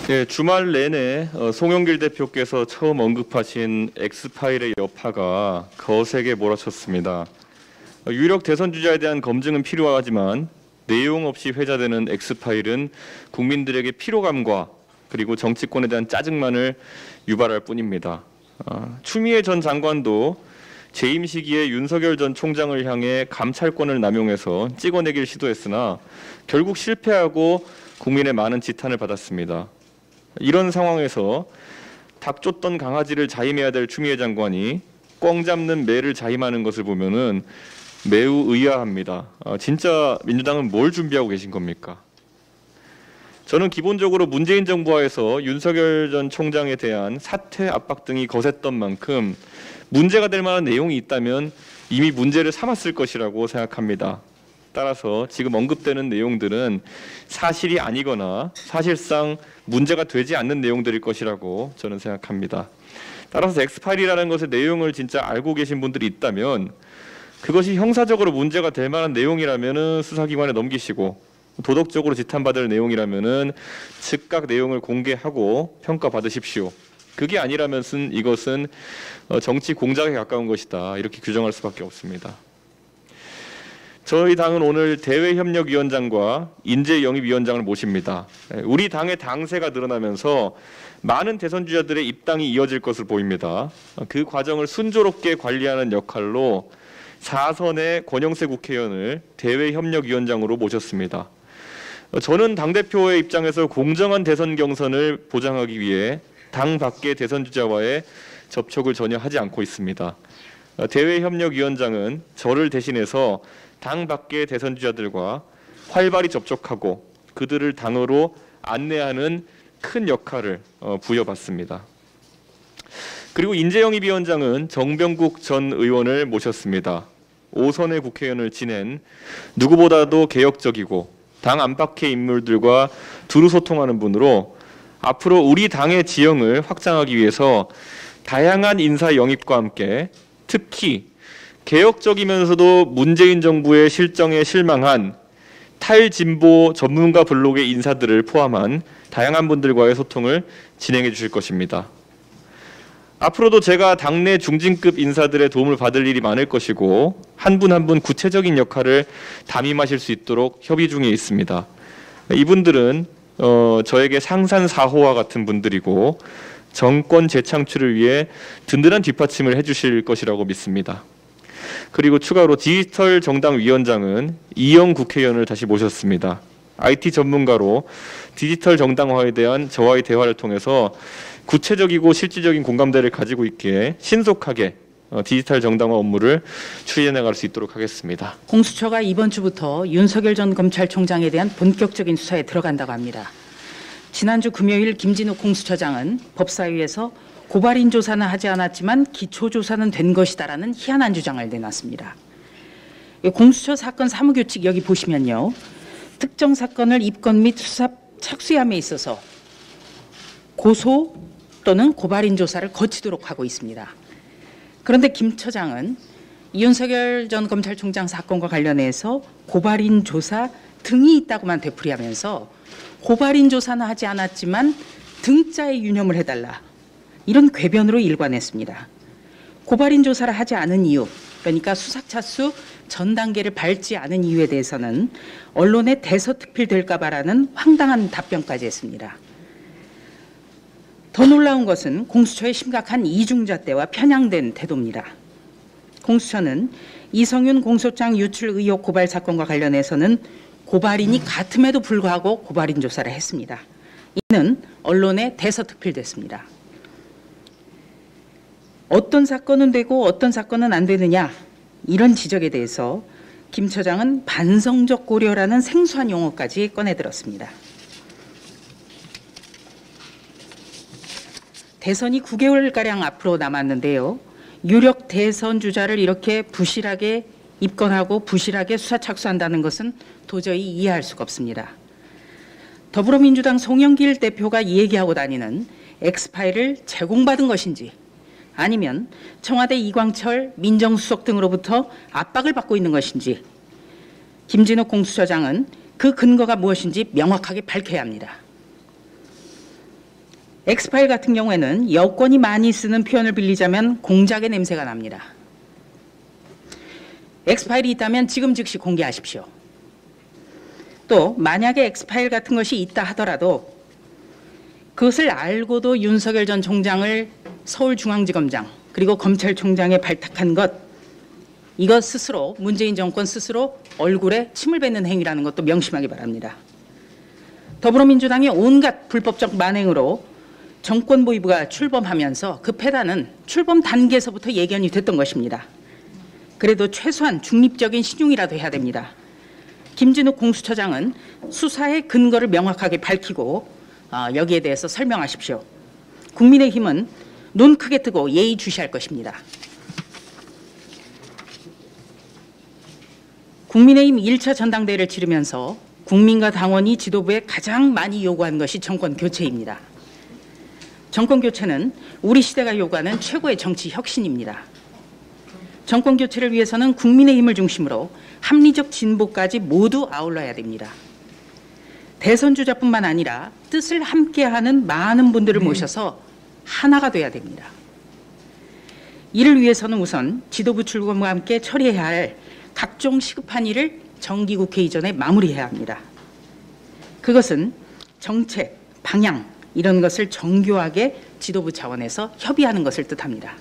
네, 주말 내내 송영길 대표께서 처음 언급하신 엑스파일의 여파가 거세게 몰아쳤습니다. 유력 대선 주자에 대한 검증은 필요하지만 내용 없이 회자되는 엑스파일은 국민들에게 피로감과 그리고 정치권에 대한 짜증만을 유발할 뿐입니다. 추미애 전 장관도 재임 시기에 윤석열 전 총장을 향해 감찰권을 남용해서 찍어내길 시도했으나 결국 실패하고 국민의 많은 지탄을 받았습니다. 이런 상황에서 닭 쫓던 강아지를 자임해야 될 추미애 장관이 꽝 잡는 매를 자임하는 것을 보면은 매우 의아합니다. 진짜 민주당은 뭘 준비하고 계신 겁니까? 저는 기본적으로 문재인 정부하에서 윤석열 전 총장에 대한 사퇴 압박 등이 거셌던 만큼 문제가 될 만한 내용이 있다면 이미 문제를 삼았을 것이라고 생각합니다. 따라서 지금 언급되는 내용들은 사실이 아니거나 사실상 문제가 되지 않는 내용들일 것이라고 저는 생각합니다. 따라서 엑스파일이라는 것의 내용을 진짜 알고 계신 분들이 있다면 그것이 형사적으로 문제가 될 만한 내용이라면 수사기관에 넘기시고 도덕적으로 지탄받을 내용이라면 즉각 내용을 공개하고 평가받으십시오. 그게 아니라면 이것은 정치 공작에 가까운 것이다. 이렇게 규정할 수밖에 없습니다. 저희 당은 오늘 대외협력위원장과 인재영입위원장을 모십니다. 우리 당의 당세가 늘어나면서 많은 대선 주자들의 입당이 이어질 것을 보입니다. 그 과정을 순조롭게 관리하는 역할로 4선의 권영세 국회의원을 대외협력위원장으로 모셨습니다. 저는 당대표의 입장에서 공정한 대선 경선을 보장하기 위해 당 밖의 대선 주자와의 접촉을 전혀 하지 않고 있습니다. 대외협력위원장은 저를 대신해서 당 밖의 대선 주자들과 활발히 접촉하고 그들을 당으로 안내하는 큰 역할을 부여받습니다. 그리고 인재영입위원장은 정병국 전 의원을 모셨습니다. 5선의 국회의원을 지낸 누구보다도 개혁적이고 당 안팎의 인물들과 두루 소통하는 분으로 앞으로 우리 당의 지형을 확장하기 위해서 다양한 인사 영입과 함께 특히 개혁적이면서도 문재인 정부의 실정에 실망한 탈진보 전문가 블록의 인사들을 포함한 다양한 분들과의 소통을 진행해 주실 것입니다. 앞으로도 제가 당내 중진급 인사들의 도움을 받을 일이 많을 것이고 한 분 한 분 구체적인 역할을 담임하실 수 있도록 협의 중에 있습니다. 이분들은 저에게 상산사호와 같은 분들이고 정권 재창출을 위해 든든한 뒷받침을 해주실 것이라고 믿습니다. 그리고 추가로 디지털 정당 위원장은 이영 국회의원을 다시 모셨습니다. IT 전문가로 디지털 정당화에 대한 저와의 대화를 통해서 구체적이고 실질적인 공감대를 가지고 있기에 신속하게 디지털 정당화 업무를 추진해 나갈 수 있도록 하겠습니다. 공수처가 이번 주부터 윤석열 전 검찰총장에 대한 본격적인 수사에 들어간다고 합니다. 지난주 금요일 김진욱 공수처장은 법사위에서 고발인 조사는 하지 않았지만 기초조사는 된 것이다라는 희한한 주장을 내놨습니다. 공수처 사건 사무규칙 여기 보시면요. 특정 사건을 입건 및 수사 착수함에 있어서 고소 또는 고발인 조사를 거치도록 하고 있습니다. 그런데 김 처장은 윤석열 전 검찰총장 사건과 관련해서 고발인 조사 등이 있다고만 되풀이하면서 고발인 조사는 하지 않았지만 등자에 유념을 해달라. 이런 궤변으로 일관했습니다. 고발인 조사를 하지 않은 이유, 그러니까 수사차수 전 단계를 밟지 않은 이유에 대해서는 언론에 대서특필될까 봐라는 황당한 답변까지 했습니다. 더 놀라운 것은 공수처의 심각한 이중잣대와 편향된 태도입니다. 공수처는 이성윤 공소장 유출 의혹 고발 사건과 관련해서는 고발인이 같음에도 불구하고 고발인 조사를 했습니다. 이는 언론에 대서특필됐습니다. 어떤 사건은 되고 어떤 사건은 안 되느냐, 이런 지적에 대해서 김 처장은 반성적 고려라는 생소한 용어까지 꺼내들었습니다. 대선이 9개월가량 앞으로 남았는데요. 유력 대선 주자를 이렇게 부실하게 입건하고 부실하게 수사 착수한다는 것은 도저히 이해할 수가 없습니다. 더불어민주당 송영길 대표가 얘기하고 다니는 엑스파일을 제공받은 것인지 아니면 청와대 이광철 민정수석 등으로부터 압박을 받고 있는 것인지 김진욱 공수처장은 그 근거가 무엇인지 명확하게 밝혀야 합니다. 엑스파일 같은 경우에는 여권이 많이 쓰는 표현을 빌리자면 공작의 냄새가 납니다. 엑스파일이 있다면 지금 즉시 공개하십시오. 또 만약에 엑스파일 같은 것이 있다 하더라도 그것을 알고도 윤석열 전 총장을 서울중앙지검장 그리고 검찰총장에 발탁한 것, 이것 스스로 문재인 정권 스스로 얼굴에 침을 뱉는 행위라는 것도 명심하기 바랍니다. 더불어민주당의 온갖 불법적 만행으로 정권보위부가 출범하면서 그 패단은 출범 단계에서부터 예견이 됐던 것입니다. 그래도 최소한 중립적인 신용이라도 해야 됩니다. 김진욱 공수처장은 수사의 근거를 명확하게 밝히고 여기에 대해서 설명하십시오. 국민의힘은 눈 크게 뜨고 예의주시할 것입니다. 국민의힘 1차 전당대회를 치르면서 국민과 당원이 지도부에 가장 많이 요구한 것이 정권 교체입니다. 정권 교체는 우리 시대가 요구하는 최고의 정치 혁신입니다. 정권 교체를 위해서는 국민의힘을 중심으로 합리적 진보까지 모두 아울러야 됩니다. 대선 주자뿐만 아니라 뜻을 함께하는 많은 분들을 모셔서 하나가 돼야 됩니다. 이를 위해서는 우선 지도부 출범과 함께 처리해야 할 각종 시급한 일을 정기국회 이전에 마무리해야 합니다. 그것은 정책, 방향 이런 것을 정교하게 지도부 차원에서 협의하는 것을 뜻합니다.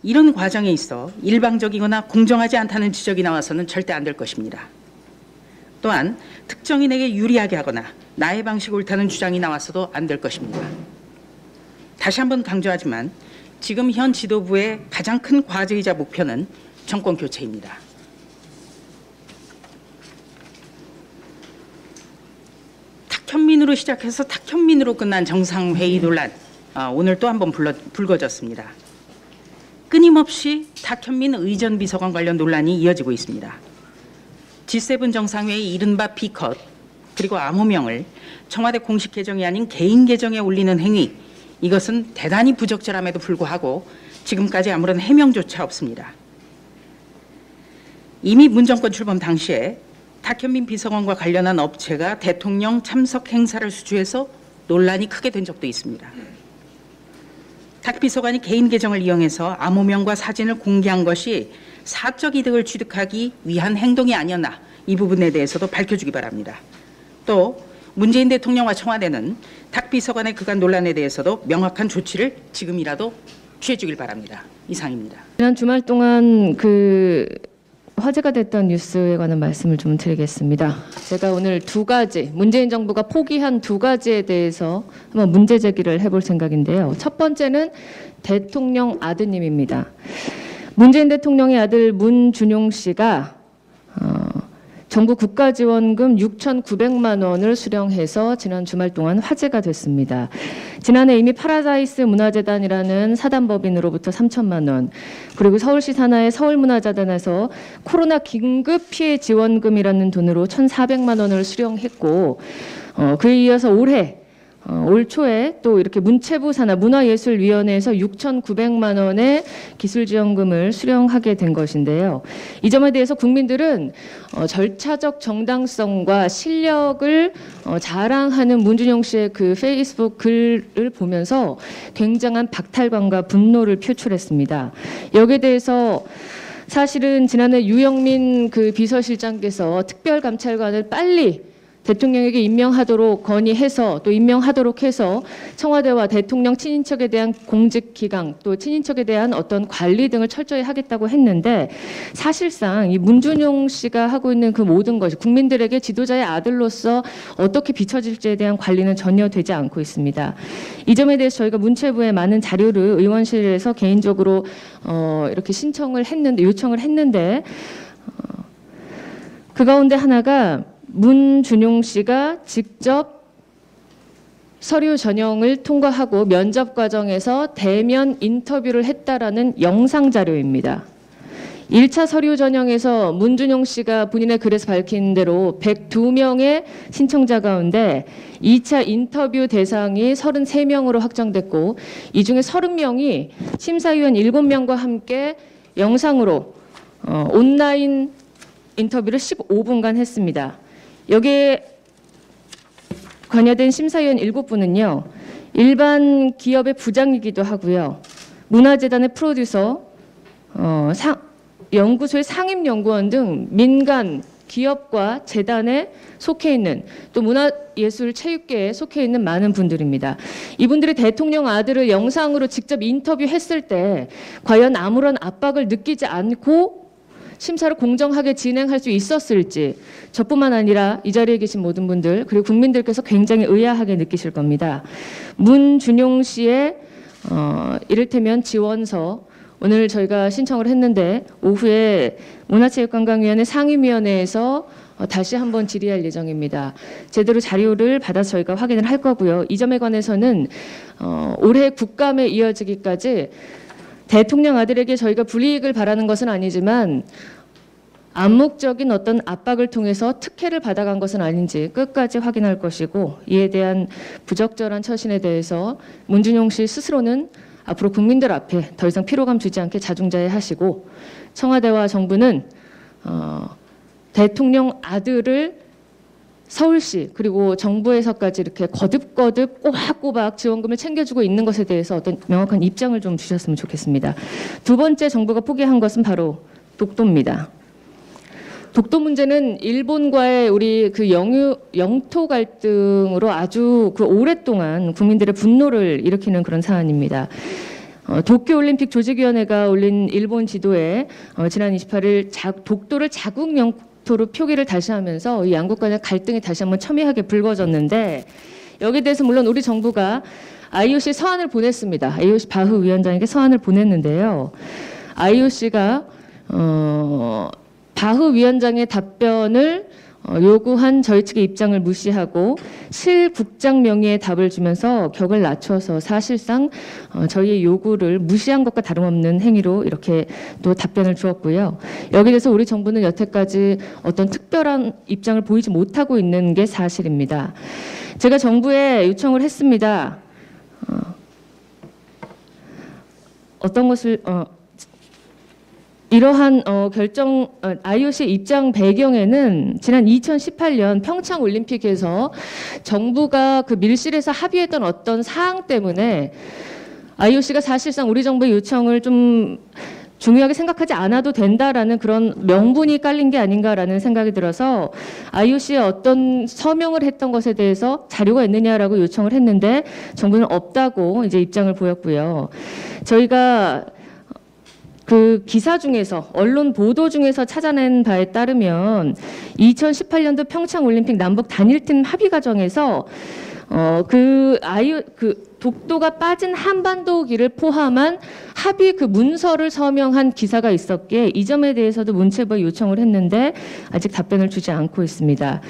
이런 과정에 있어 일방적이거나 공정하지 않다는 지적이 나와서는 절대 안 될 것입니다. 또한 특정인에게 유리하게 하거나 나의 방식 옳다는 주장이 나와서도 안 될 것입니다. 다시 한번 강조하지만 지금 현 지도부의 가장 큰 과제이자 목표는 정권 교체입니다. 탁현민으로 시작해서 탁현민으로 끝난 정상회의 논란, 오늘 또 한번 불거졌습니다. 끊임없이 탁현민 의전비서관 관련 논란이 이어지고 있습니다. G7 정상회의 이른바 B컷 그리고 암호명을 청와대 공식 계정이 아닌 개인 계정에 올리는 행위, 이것은 대단히 부적절함에도 불구하고 지금까지 아무런 해명조차 없습니다. 이미 문 정권 출범 당시에 탁현민 비서관과 관련한 업체가 대통령 참석 행사를 수주해서 논란이 크게 된 적도 있습니다. 탁 비서관이 개인 계정을 이용해서 암호명과 사진을 공개한 것이 사적 이득을 취득하기 위한 행동이 아니었나, 이 부분에 대해서도 밝혀주기 바랍니다. 또 문재인 대통령과 청와대는 탁 비서관의 그간 논란에 대해서도 명확한 조치를 지금이라도 취해주길 바랍니다. 이상입니다. 지난 주말 동안 화제가 됐던 뉴스에 관한 말씀을 좀 드리겠습니다. 제가 오늘 두 가지, 문재인 정부가 포기한 두 가지에 대해서 한번 문제 제기를 해볼 생각인데요. 첫 번째는 대통령 아드님입니다. 문재인 대통령의 아들 문준용 씨가 정부 국가지원금 6,900만 원을 수령해서 지난 주말 동안 화제가 됐습니다. 지난해 이미 파라다이스 문화재단이라는 사단법인으로부터 3천만 원, 그리고 서울시 산하의 서울문화재단에서 코로나 긴급 피해 지원금이라는 돈으로 1,400만 원을 수령했고, 그에 이어서 올 초에 또 이렇게 문체부 산하 문화예술위원회에서 6,900만 원의 기술지원금을 수령하게 된 것인데요. 이 점에 대해서 국민들은 절차적 정당성과 실력을 자랑하는 문준용 씨의 그 페이스북 글을 보면서 굉장한 박탈감과 분노를 표출했습니다. 여기에 대해서 사실은 지난해 유영민 그 비서실장께서 특별감찰관을 빨리 대통령에게 임명하도록 건의해서 또 임명하도록 해서 청와대와 대통령 친인척에 대한 공직 기강 또 친인척에 대한 어떤 관리 등을 철저히 하겠다고 했는데, 사실상 이 문준용 씨가 하고 있는 그 모든 것이 국민들에게 지도자의 아들로서 어떻게 비춰질지에 대한 관리는 전혀 되지 않고 있습니다. 이 점에 대해서 저희가 문체부에 많은 자료를 의원실에서 개인적으로 이렇게 요청을 했는데 그 가운데 하나가 문준용 씨가 직접 서류 전형을 통과하고 면접 과정에서 대면 인터뷰를 했다라는 영상 자료입니다. 1차 서류 전형에서 문준용 씨가 본인의 글에서 밝힌 대로 102명의 신청자 가운데 2차 인터뷰 대상이 33명으로 확정됐고, 이 중에 30명이 심사위원 7명과 함께 영상으로 온라인 인터뷰를 15분간 했습니다. 여기에 관여된 심사위원 7분은요. 일반 기업의 부장이기도 하고요. 문화재단의 프로듀서, 연구소의 상임연구원 등 민간 기업과 재단에 속해 있는, 또 문화예술체육계에 속해 있는 많은 분들입니다. 이분들이 대통령 아들을 영상으로 직접 인터뷰했을 때 과연 아무런 압박을 느끼지 않고 심사를 공정하게 진행할 수 있었을지, 저뿐만 아니라 이 자리에 계신 모든 분들 그리고 국민들께서 굉장히 의아하게 느끼실 겁니다. 문준용 씨의 이를테면 지원서, 오늘 저희가 신청을 했는데 오후에 문화체육관광위원회 상임위원회에서 다시 한번 질의할 예정입니다. 제대로 자료를 받아서 저희가 확인을 할 거고요. 이 점에 관해서는 올해 국감에 이어지기까지 대통령 아들에게 저희가 불이익을 바라는 것은 아니지만 암묵적인 어떤 압박을 통해서 특혜를 받아간 것은 아닌지 끝까지 확인할 것이고, 이에 대한 부적절한 처신에 대해서 문준용 씨 스스로는 앞으로 국민들 앞에 더 이상 피로감 주지 않게 자중자애하시고, 청와대와 정부는 대통령 아들을 서울시 그리고 정부에서까지 이렇게 거듭거듭 꼬박꼬박 지원금을 챙겨주고 있는 것에 대해서 어떤 명확한 입장을 좀 주셨으면 좋겠습니다. 두 번째 정부가 포기한 것은 바로 독도입니다. 독도 문제는 일본과의 우리 그 영토 갈등으로 아주 그 오랫동안 국민들의 분노를 일으키는 그런 사안입니다. 도쿄올림픽 조직위원회가 올린 일본 지도에 지난 28일 독도를 자국 영토로 표기를 다시 하면서 이 양국 간의 갈등이 다시 한번 첨예하게 불거졌는데, 여기에 대해서 물론 우리 정부가 IOC 서한을 보냈습니다. IOC 바흐 위원장에게 서한을 보냈는데요. IOC가 바흐 위원장의 답변을 요구한 저희 측의 입장을 무시하고 실국장 명의의 답을 주면서 격을 낮춰서 사실상 저희의 요구를 무시한 것과 다름없는 행위로 이렇게 또 답변을 주었고요. 여기에 대해서 우리 정부는 여태까지 어떤 특별한 입장을 보이지 못하고 있는 게 사실입니다. 제가 정부에 요청을 했습니다. 어떤 것을 이러한 결정, IOC 입장 배경에는 지난 2018년 평창 올림픽에서 정부가 그 밀실에서 합의했던 어떤 사항 때문에 IOC가 사실상 우리 정부의 요청을 좀 중요하게 생각하지 않아도 된다라는 그런 명분이 깔린 게 아닌가라는 생각이 들어서 IOC에 어떤 서명을 했던 것에 대해서 자료가 있느냐라고 요청을 했는데 정부는 없다고 이제 입장을 보였고요. 저희가 그 기사 중에서, 언론 보도 중에서 찾아낸 바에 따르면 2018년도 평창올림픽 남북 단일팀 합의 과정에서 독도가 빠진 한반도기를 포함한 합의 그 문서를 서명한 기사가 있었기에 이 점에 대해서도 문체부에 요청을 했는데 아직 답변을 주지 않고 있습니다.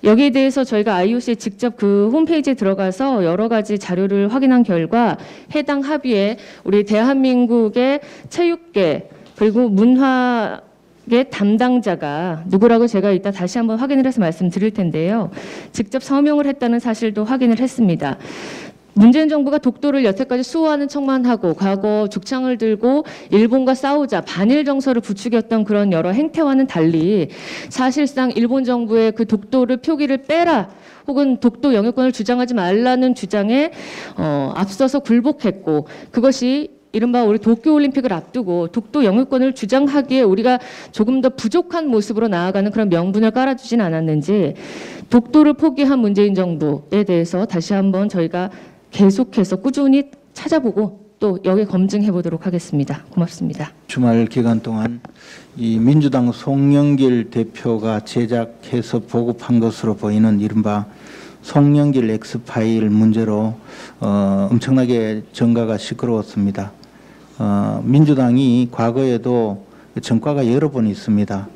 여기에 대해서 저희가 IOC에 직접 그 홈페이지에 들어가서 여러 가지 자료를 확인한 결과 해당 합의에 우리 대한민국의 체육계 그리고 문화계 담당자가 누구라고 제가 이따 다시 한번 확인을 해서 말씀드릴 텐데요. 직접 서명을 했다는 사실도 확인을 했습니다. 문재인 정부가 독도를 여태까지 수호하는 척만 하고 과거 죽창을 들고 일본과 싸우자 반일 정서를 부추겼던 그런 여러 행태와는 달리 사실상 일본 정부의 그 독도를 표기를 빼라 혹은 독도 영유권을 주장하지 말라는 주장에 앞서서 굴복했고, 그것이 이른바 우리 도쿄올림픽을 앞두고 독도 영유권을 주장하기에 우리가 조금 더 부족한 모습으로 나아가는 그런 명분을 깔아주진 않았는지 독도를 포기한 문재인 정부에 대해서 다시 한번 저희가 계속해서 꾸준히 찾아보고 또 여기 검증해 보도록 하겠습니다. 고맙습니다. 주말 기간 동안 이 민주당 송영길 대표가 제작해서 보급한 것으로 보이는 이른바 송영길 X파일 문제로 엄청나게 정가가 시끄러웠습니다. 민주당이 과거에도 전과가 여러 번 있습니다.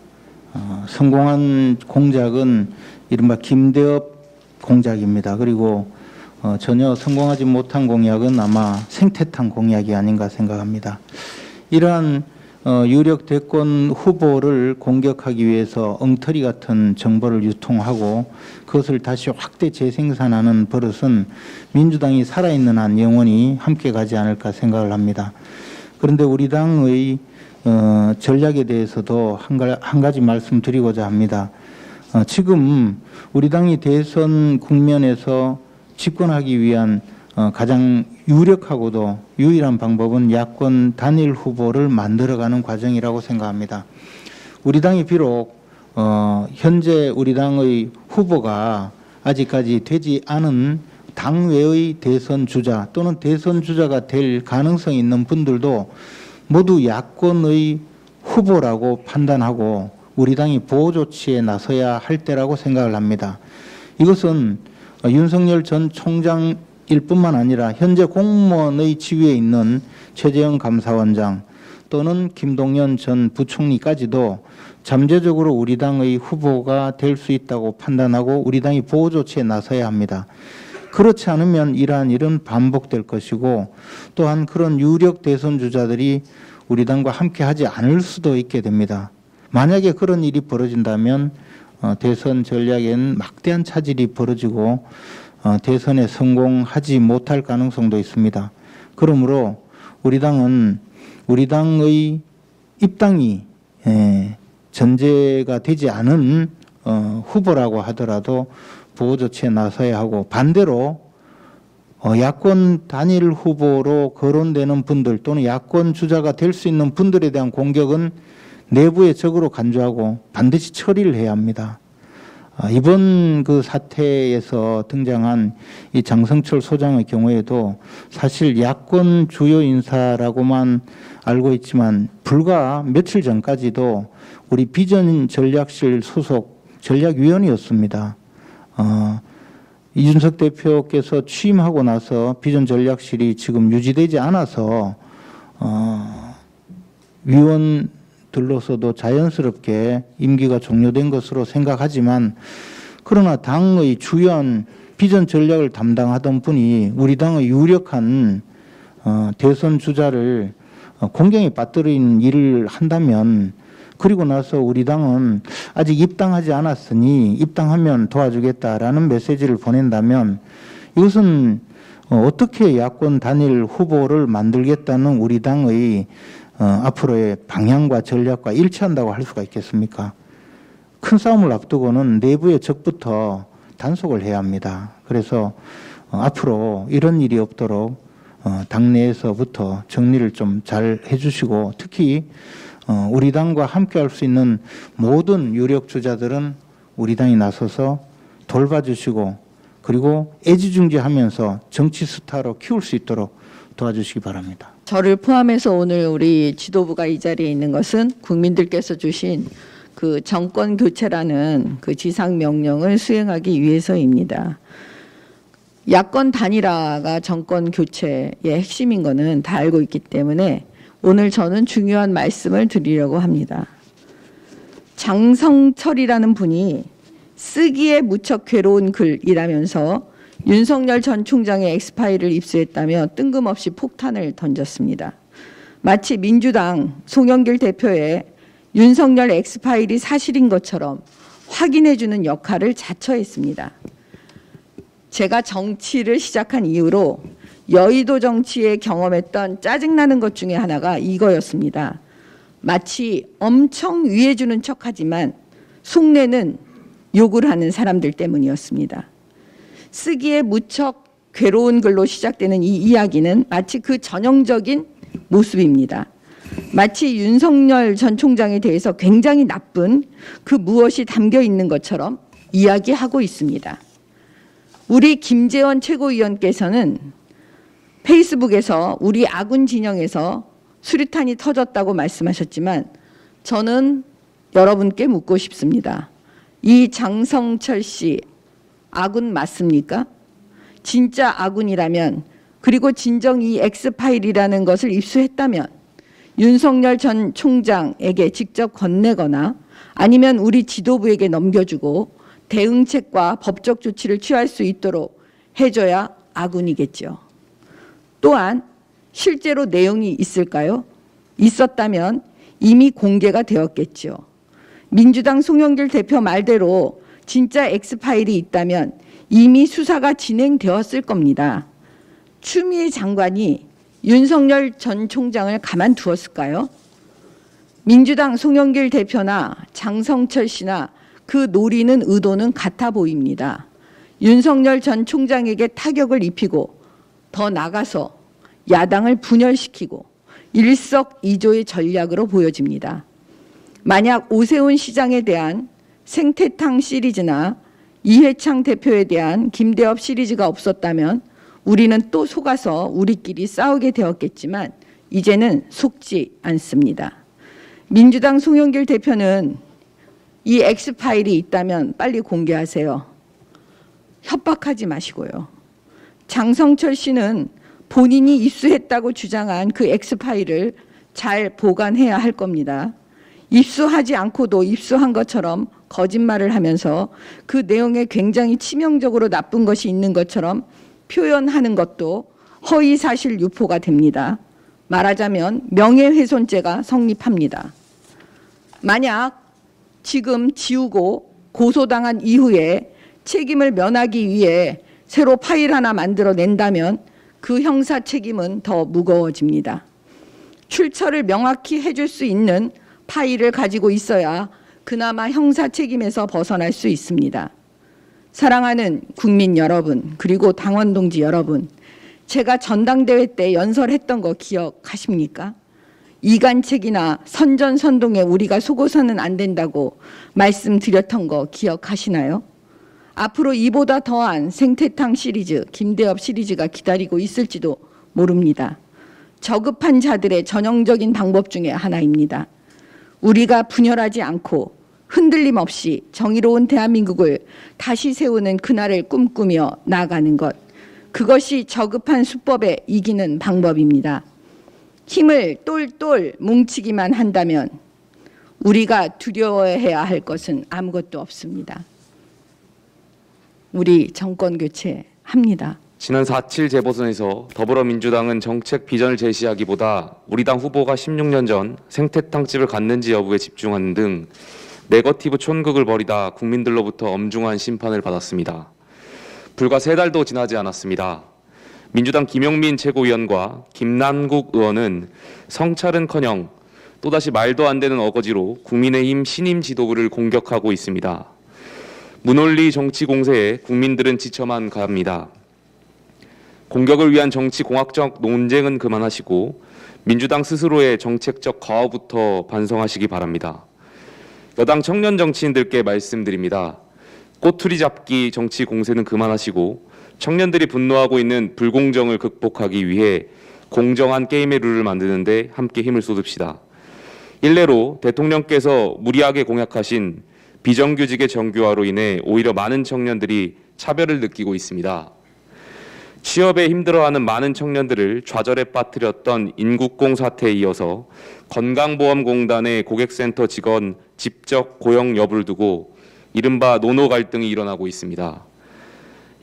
성공한 공작은 이른바 김대엽 공작입니다. 그리고 전혀 성공하지 못한 공약은 아마 생태탕 공약이 아닌가 생각합니다. 이러한 유력 대권 후보를 공격하기 위해서 엉터리 같은 정보를 유통하고 그것을 다시 확대 재생산하는 버릇은 민주당이 살아있는 한 영원히 함께 가지 않을까 생각을 합니다. 그런데 우리 당의 전략에 대해서도 한 가지 말씀드리고자 합니다. 지금 우리 당이 대선 국면에서 집권하기 위한 가장 유력하고도 유일한 방법은 야권 단일 후보를 만들어가는 과정이라고 생각합니다. 우리 당이 비록 현재 우리 당의 후보가 아직까지 되지 않은 당외의 대선 주자 또는 대선 주자가 될 가능성이 있는 분들도 모두 야권의 후보라고 판단하고 우리 당이 보호 조치에 나서야 할 때라고 생각을 합니다. 이것은 윤석열 전 총장일 뿐만 아니라 현재 공무원의 지위에 있는 최재형 감사원장 또는 김동연 전 부총리까지도 잠재적으로 우리 당의 후보가 될 수 있다고 판단하고 우리 당이 보호 조치에 나서야 합니다. 그렇지 않으면 이러한 일은 반복될 것이고 또한 그런 유력 대선 주자들이 우리 당과 함께 하지 않을 수도 있게 됩니다. 만약에 그런 일이 벌어진다면 대선 전략에는 막대한 차질이 벌어지고 대선에 성공하지 못할 가능성도 있습니다. 그러므로 우리 당은 우리 당의 입당이 전제가 되지 않은 후보라고 하더라도 보호 조치에 나서야 하고 반대로 야권 단일 후보로 거론되는 분들 또는 야권 주자가 될 수 있는 분들에 대한 공격은 내부의 적으로 간주하고 반드시 처리를 해야 합니다. 이번 그 사태에서 등장한 이 장성철 소장의 경우에도 사실 야권 주요 인사라고만 알고 있지만 불과 며칠 전까지도 우리 비전전략실 소속 전략위원이었습니다. 이준석 대표께서 취임하고 나서 비전전략실이 지금 유지되지 않아서 위원들로서도 자연스럽게 임기가 종료된 것으로 생각하지만 그러나 당의 주요한 비전전략을 담당하던 분이 우리 당의 유력한 대선 주자를 공경에 빠뜨리는 일을 한다면 그리고 나서 우리 당은 아직 입당하지 않았으니 입당하면 도와주겠다라는 메시지를 보낸다면 이것은 어떻게 야권 단일 후보를 만들겠다는 우리 당의 앞으로의 방향과 전략과 일치한다고 할 수가 있겠습니까? 큰 싸움을 앞두고는 내부의 적부터 단속을 해야 합니다. 그래서 앞으로 이런 일이 없도록 당내에서부터 정리를 좀 잘 해주시고 특히 우리 당과 함께할 수 있는 모든 유력 주자들은 우리 당이 나서서 돌봐주시고 그리고 애지중지하면서 정치 스타로 키울 수 있도록 도와주시기 바랍니다. 저를 포함해서 오늘 우리 지도부가 이 자리에 있는 것은 국민들께서 주신 그 정권 교체라는 그 지상 명령을 수행하기 위해서입니다. 야권 단일화가 정권 교체의 핵심인 것은 다 알고 있기 때문에 오늘 저는 중요한 말씀을 드리려고 합니다. 장성철이라는 분이 쓰기에 무척 괴로운 글이라면서 윤석열 전 총장의 엑스파일을 입수했다며 뜬금없이 폭탄을 던졌습니다. 마치 민주당 송영길 대표의 윤석열 엑스파일이 사실인 것처럼 확인해주는 역할을 자처했습니다. 제가 정치를 시작한 이후로 여의도 정치에 경험했던 짜증나는 것 중에 하나가 이거였습니다. 마치 엄청 위해주는 척하지만 속내는 욕을 하는 사람들 때문이었습니다. 쓰기에 무척 괴로운 글로 시작되는 이 이야기는 마치 그 전형적인 모습입니다. 마치 윤석열 전 총장에 대해서 굉장히 나쁜 그 무엇이 담겨 있는 것처럼 이야기하고 있습니다. 우리 김재원 최고위원께서는 페이스북에서 우리 아군 진영에서 수류탄이 터졌다고 말씀하셨지만 저는 여러분께 묻고 싶습니다. 이 장성철 씨 아군 맞습니까? 진짜 아군이라면 그리고 진정 이 엑스파일이라는 것을 입수했다면 윤석열 전 총장에게 직접 건네거나 아니면 우리 지도부에게 넘겨주고 대응책과 법적 조치를 취할 수 있도록 해줘야 아군이겠죠. 또한 실제로 내용이 있을까요? 있었다면 이미 공개가 되었겠죠. 민주당 송영길 대표 말대로 진짜 엑스파일이 있다면 이미 수사가 진행되었을 겁니다. 추미애 장관이 윤석열 전 총장을 가만두었을까요? 민주당 송영길 대표나 장성철 씨나 그 노리는 의도는 같아 보입니다. 윤석열 전 총장에게 타격을 입히고 더 나가서 야당을 분열시키고 일석이조의 전략으로 보여집니다. 만약 오세훈 시장에 대한 생태탕 시리즈나 이해창 대표에 대한 김대엽 시리즈가 없었다면 우리는 또 속아서 우리끼리 싸우게 되었겠지만 이제는 속지 않습니다. 민주당 송영길 대표는 이 X파일이 있다면 빨리 공개하세요. 협박하지 마시고요. 장성철 씨는 본인이 입수했다고 주장한 그 X파일을 잘 보관해야 할 겁니다. 입수하지 않고도 입수한 것처럼 거짓말을 하면서 그 내용에 굉장히 치명적으로 나쁜 것이 있는 것처럼 표현하는 것도 허위사실 유포가 됩니다. 말하자면 명예훼손죄가 성립합니다. 만약 지금 지우고 고소당한 이후에 책임을 면하기 위해 새로 파일 하나 만들어낸다면 그 형사 책임은 더 무거워집니다. 출처를 명확히 해줄 수 있는 파일을 가지고 있어야 그나마 형사 책임에서 벗어날 수 있습니다. 사랑하는 국민 여러분, 그리고 당원 동지 여러분, 제가 전당대회 때 연설했던 거 기억하십니까? 이간책이나 선전선동에 우리가 속어서는 안 된다고 말씀드렸던 거 기억하시나요? 앞으로 이보다 더한 생태탕 시리즈, 김대엽 시리즈가 기다리고 있을지도 모릅니다. 저급한 자들의 전형적인 방법 중에 하나입니다. 우리가 분열하지 않고 흔들림 없이 정의로운 대한민국을 다시 세우는 그날을 꿈꾸며 나아가는 것, 그것이 저급한 수법에 이기는 방법입니다. 힘을 똘똘 뭉치기만 한다면 우리가 두려워해야 할 것은 아무것도 없습니다. 우리 정권 교체합니다. 지난 4.7 재보선에서 더불어민주당은 정책 비전을 제시하기보다 우리 당 후보가 16년 전 생태탕집을 갔는지 여부에 집중하는 등 네거티브 촌극을 벌이다 국민들로부터 엄중한 심판을 받았습니다. 불과 3달도 지나지 않았습니다. 민주당 김용민 최고위원과 김남국 의원은 성찰은커녕 또다시 말도 안 되는 어거지로 국민의힘 신임 지도부를 공격하고 있습니다. 무논리 정치 공세에 국민들은 지쳐만 갑니다. 공격을 위한 정치 공학적 논쟁은 그만하시고 민주당 스스로의 정책적 과오부터 반성하시기 바랍니다. 여당 청년 정치인들께 말씀드립니다. 꼬투리 잡기 정치 공세는 그만하시고 청년들이 분노하고 있는 불공정을 극복하기 위해 공정한 게임의 룰을 만드는 데 함께 힘을 쏟읍시다. 일례로 대통령께서 무리하게 공약하신 비정규직의 정규화로 인해 오히려 많은 청년들이 차별을 느끼고 있습니다. 취업에 힘들어하는 많은 청년들을 좌절에 빠뜨렸던 인국공 사태에 이어서 건강보험공단의 고객센터 직원 직접 고용 여부를 두고 이른바 노노 갈등이 일어나고 있습니다.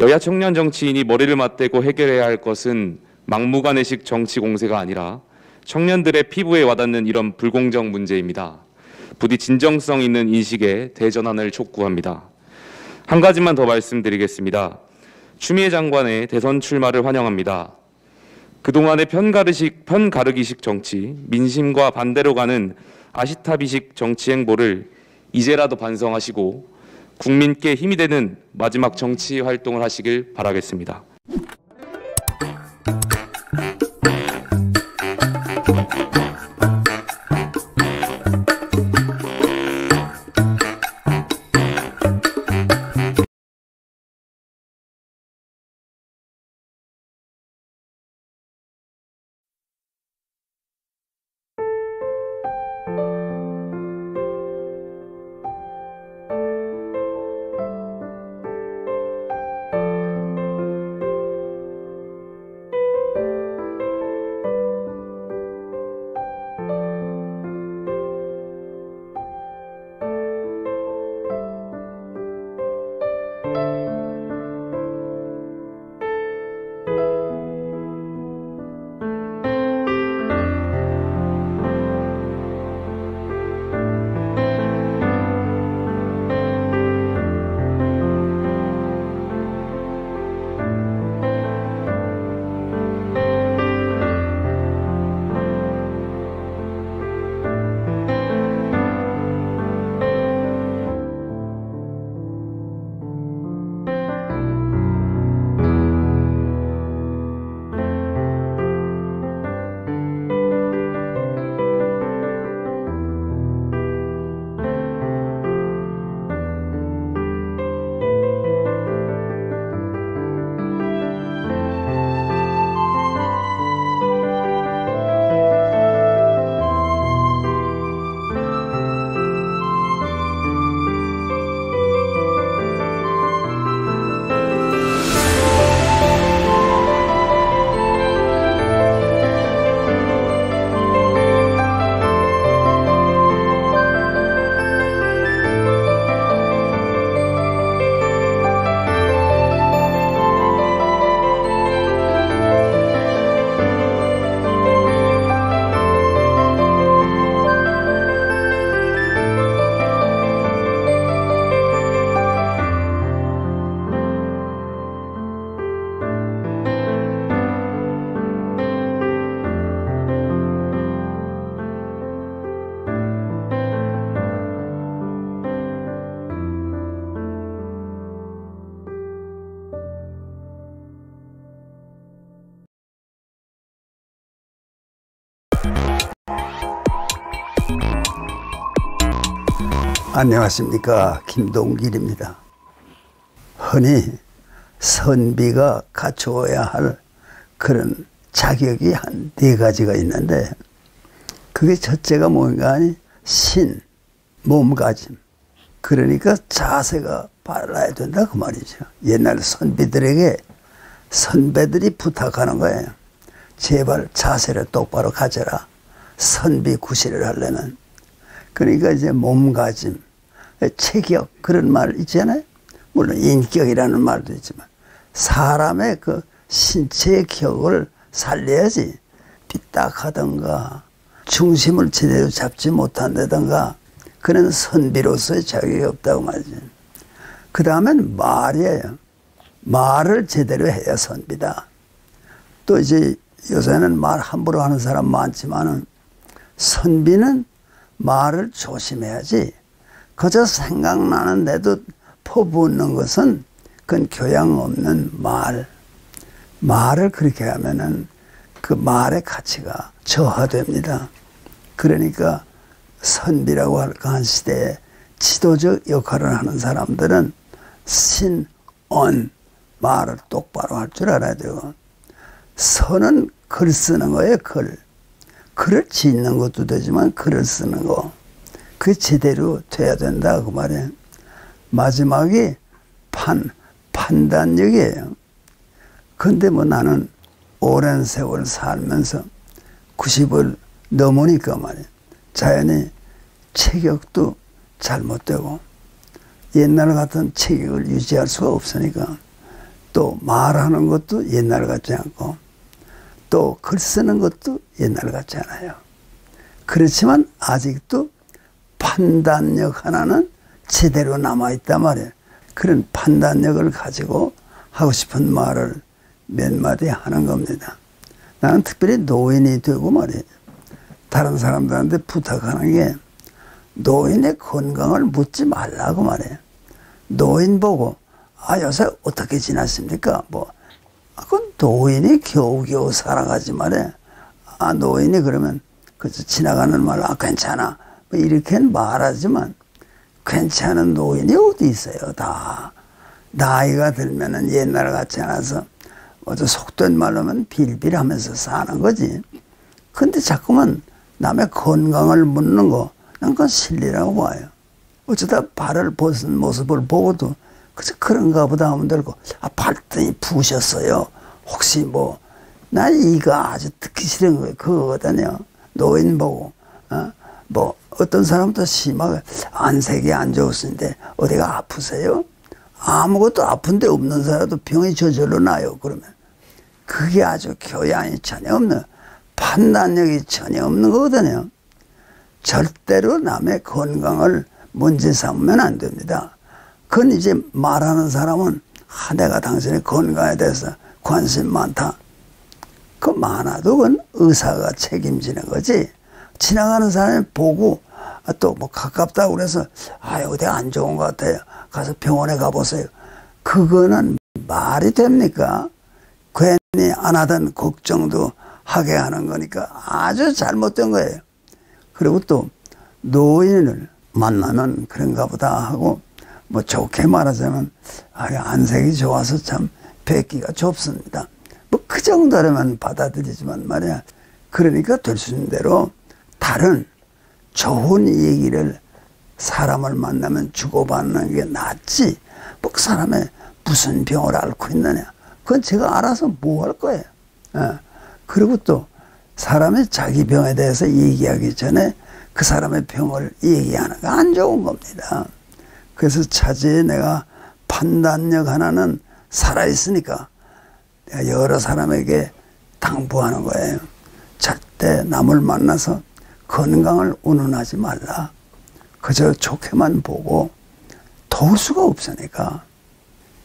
여야 청년 정치인이 머리를 맞대고 해결해야 할 것은 막무가내식 정치 공세가 아니라 청년들의 피부에 와닿는 이런 불공정 문제입니다. 부디 진정성 있는 인식의 대전환을 촉구합니다. 한 가지만 더 말씀드리겠습니다. 추미애 장관의 대선 출마를 환영합니다. 그동안의 편가르기식 정치, 민심과 반대로 가는 아시타비식 정치 행보를 이제라도 반성하시고 국민께 힘이 되는 마지막 정치 활동을 하시길 바라겠습니다. 안녕하십니까, 김동길입니다. 흔히 선비가 갖추어야 할 그런 자격이 한 4가지가 있는데, 그게 첫째가 뭔가 하니 신, 몸가짐. 그러니까 자세가 빨라야 된다 그 말이죠. 옛날 선비들에게 선배들이 부탁하는 거예요. 제발 자세를 똑바로 가져라. 선비 구실을 하려면. 그러니까 이제 몸가짐, 체격, 그런 말 있잖아요. 물론 인격이라는 말도 있지만 사람의 그 신체의 격을 살려야지 삐딱하던가 중심을 제대로 잡지 못한다던가 그런 선비로서의 자격이 없다고 말이죠. 그 다음엔 말이에요. 말을 제대로 해야 선비다. 또 이제 요새는 말 함부로 하는 사람 많지만은 선비는 말을 조심해야지. 그저 생각나는데도 퍼붓는 것은 그건 교양 없는 말. 말을 그렇게 하면은 그 말의 가치가 저하됩니다. 그러니까 선비라고 할까 한 시대에 지도적 역할을 하는 사람들은 신언, 말을 똑바로 할 줄 알아야 되고, 선은 글 쓰는 거예요, 글. 글을 짓는 것도 되지만 글을 쓰는 거. 그게 제대로 돼야 된다 그 말이에요. 마지막이 판단력이에요. 근데 뭐 나는 오랜 세월 살면서 90을 넘으니까 말이에요. 자연히 체격도 잘못되고 옛날 같은 체격을 유지할 수가 없으니까 또 말하는 것도 옛날 같지 않고 또 글 쓰는 것도 옛날 같지 않아요. 그렇지만 아직도 판단력 하나는 제대로 남아있단 말이에요. 그런 판단력을 가지고 하고 싶은 말을 몇 마디 하는 겁니다. 나는 특별히 노인이 되고 말이에요. 다른 사람들한테 부탁하는 게 노인의 건강을 묻지 말라고 말이에요. 노인 보고 요새 어떻게 지났습니까? 그건 노인이 겨우겨우 살아가지 말이에요. 노인이 그러면 그저 지나가는 말로 괜찮아 이렇게는 말하지만 괜찮은 노인이 어디 있어요. 다 나이가 들면은 옛날 같지 않아서 속된 말로 하면 빌빌하면서 사는 거지. 근데 자꾸만 남의 건강을 묻는 거 난 그건 실리라고 봐요. 어쩌다 발을 벗은 모습을 보고도 그저 그런가 보다 하면 되고 발등이 부으셨어요. 혹시 나 이가 아주 듣기 싫은 거예요. 그거거든요. 노인 보고 어떤 사람도 심하게 안색이 안 좋으신데 어디가 아프세요? 아무것도 아픈 데 없는 사람도 병이 저절로 나요. 그러면 그게 아주 교양이 전혀 없는, 판단력이 전혀 없는 거거든요. 절대로 남의 건강을 문제 삼으면 안 됩니다. 그건 이제 말하는 사람은 내가 당신의 건강에 대해서 관심 많다. 그 많아도 그건 의사가 책임지는 거지. 지나가는 사람이 보고 또 가깝다고 그래서 어디 안 좋은 것 같아요. 가서 병원에 가보세요. 그거는 말이 됩니까? 괜히 안 하던 걱정도 하게 하는 거니까 아주 잘못된 거예요. 그리고 또 노인을 만나면 그런가 보다 하고 좋게 말하자면 안색이 좋아서 참 뵙기가 좁습니다. 그 정도라면 받아들이지만 말이야. 그러니까 될 수 있는 대로 다른 좋은 얘기를 사람을 만나면 주고받는 게 낫지. 그 사람이 무슨 병을 앓고 있느냐. 그건 제가 알아서 뭐 할 거예요. 그리고 또 사람이 자기 병에 대해서 얘기하기 전에 그 사람의 병을 얘기하는 거 안 좋은 겁니다. 그래서 차제에 내가 판단력 하나는 살아있으니까 내가 여러 사람에게 당부하는 거예요. 절대 남을 만나서 건강을 운운하지 말라. 그저 좋게만 보고 도울 수가 없으니까.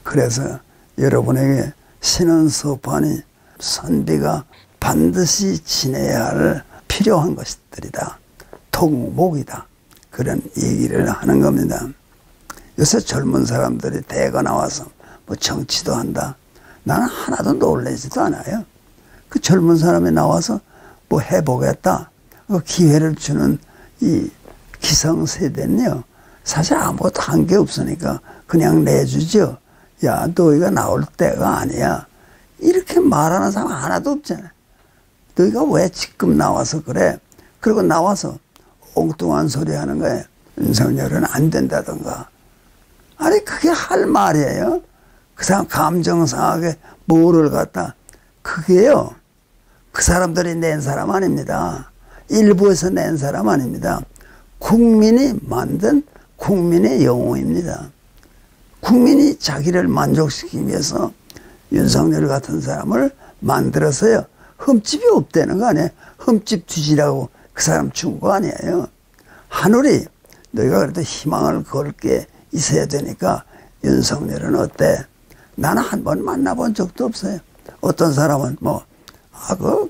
그래서 여러분에게 신원서판이 선비가 반드시 지내야 할 필요한 것들이다. 통목이다. 그런 얘기를 하는 겁니다. 요새 젊은 사람들이 대거 나와서 정치도 한다. 나는 하나도 놀라지도 않아요. 그 젊은 사람이 나와서 해보겠다. 그 기회를 주는 이 기성세대는요. 사실 아무것도 한 게 없으니까 그냥 내주죠. 야, 너희가 나올 때가 아니야. 이렇게 말하는 사람 하나도 없잖아요. 너희가 왜 지금 나와서 그래? 그리고 나와서 엉뚱한 소리 하는 거예요. 윤석열은 안 된다던가. 아니, 그게 할 말이에요? 그 사람 감정 상하게 뭐를 갖다. 그게요, 그 사람들이 낸 사람 아닙니다. 일부에서 낸 사람 아닙니다. 국민이 만든 국민의 영웅입니다. 국민이 자기를 만족시키기 위해서 윤석열 같은 사람을 만들어서요, 흠집이 없다는 거 아니에요. 흠집 뒤지라고 그 사람 준 거 아니에요. 하늘이 너희가 그래도 희망을 걸 게 있어야 되니까 윤석열은 어때? 나는 한 번 만나본 적도 없어요. 어떤 사람은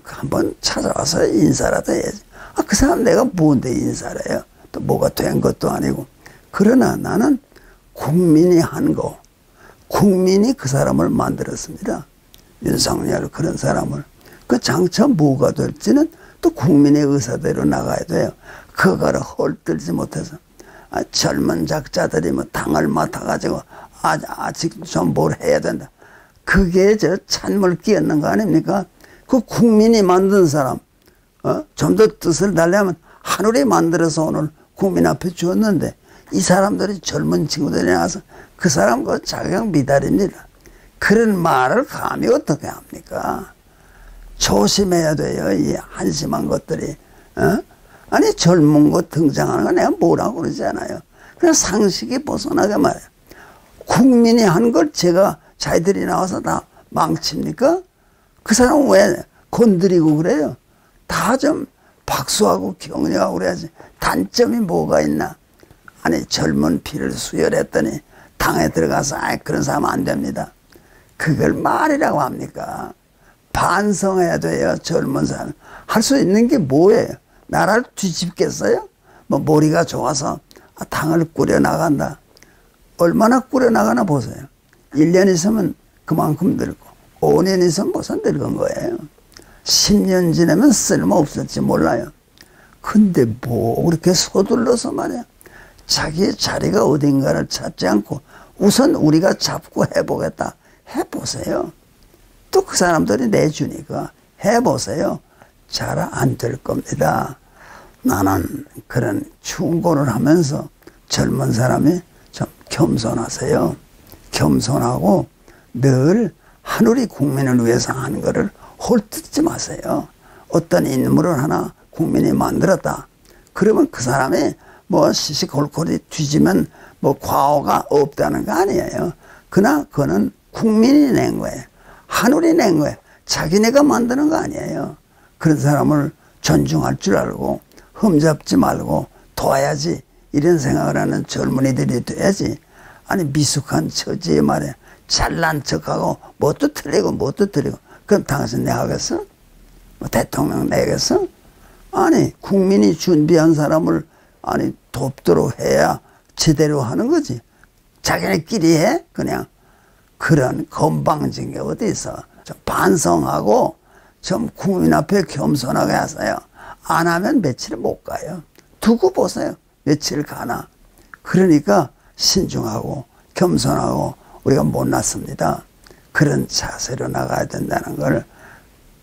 한번 찾아와서 인사라도 해야지. 그 사람 내가 뭔데 인사를 해요? 또 뭐가 된 것도 아니고. 그러나 나는 국민이 한 거, 국민이 그 사람을 만들었습니다. 윤석열 그런 사람을. 그 장차 뭐가 될지는 또 국민의 의사대로 나가야 돼요. 그거를 헐뜯지 못해서. 젊은 작자들이 뭐 당을 맡아가지고 아직 좀 뭘 해야 된다. 그게 저 찬물 끼얹는 거 아닙니까? 그 국민이 만든 사람, 좀 더 뜻을 달려면 하늘이 만들어서 오늘 국민 앞에 주었는데 이 사람들이 젊은 친구들이 나와서 그 사람 그 자격 미달입니다. 그런 말을 감히 어떻게 합니까? 조심해야 돼요. 이 한심한 것들이. 아니 젊은 것 등장하는 거 내가 뭐라고 그러지 않아요. 그냥 상식이 벗어나게 말이에요. 국민이 한 걸 제가 자기들이 나와서 다 망칩니까? 그 사람은 왜 건드리고 그래요? 다 좀 박수하고 격려하고 그래야지. 단점이 뭐가 있나? 아니 젊은 피를 수혈했더니 당에 들어가서 그런 사람 안 됩니다. 그걸 말이라고 합니까? 반성해야 돼요. 젊은 사람. 할 수 있는 게 뭐예요? 나라를 뒤집겠어요? 뭐 머리가 좋아서 당을 꾸려나간다. 얼마나 꾸려나가나 보세요. 1년 있으면 그만큼 늙고 5년 있으면 무슨 늙은 거예요. 10년 지나면 쓸모없을지 몰라요. 근데 뭐 그렇게 서둘러서 말이야. 자기의 자리가 어딘가를 찾지 않고 우선 우리가 잡고 해보겠다. 해보세요. 또 그 사람들이 내주니까 해보세요. 잘 안 될 겁니다. 나는 그런 충고를 하면서 젊은 사람이 좀 겸손하세요. 겸손하고 늘 하늘이 국민을 위해서 하는 거를 홀뜯지 마세요. 어떤 인물을 하나 국민이 만들었다. 그러면 그 사람이 뭐 시시콜콜이 뒤지면 뭐 과오가 없다는 거 아니에요. 그러나 그거는 국민이 낸 거예요. 하늘이 낸 거예요. 자기네가 만드는 거 아니에요. 그런 사람을 존중할 줄 알고 흠잡지 말고 도와야지 이런 생각을 하는 젊은이들이 돼야지. 아니 미숙한 처지에 말이야. 잘난 척하고 뭣도 틀리고 뭣도 틀리고 그럼 당신 내가겠어? 뭐 대통령 내겠어? 아니 국민이 준비한 사람을 아니 돕도록 해야 제대로 하는 거지. 자기네끼리 해? 그냥 그런 건방진 게 어디 있어. 좀 반성하고 좀 국민 앞에 겸손하게 하세요. 안 하면 며칠 못 가요. 두고 보세요. 며칠 가나. 그러니까 신중하고 겸손하고 우리가 못났습니다. 그런 자세로 나가야 된다는 걸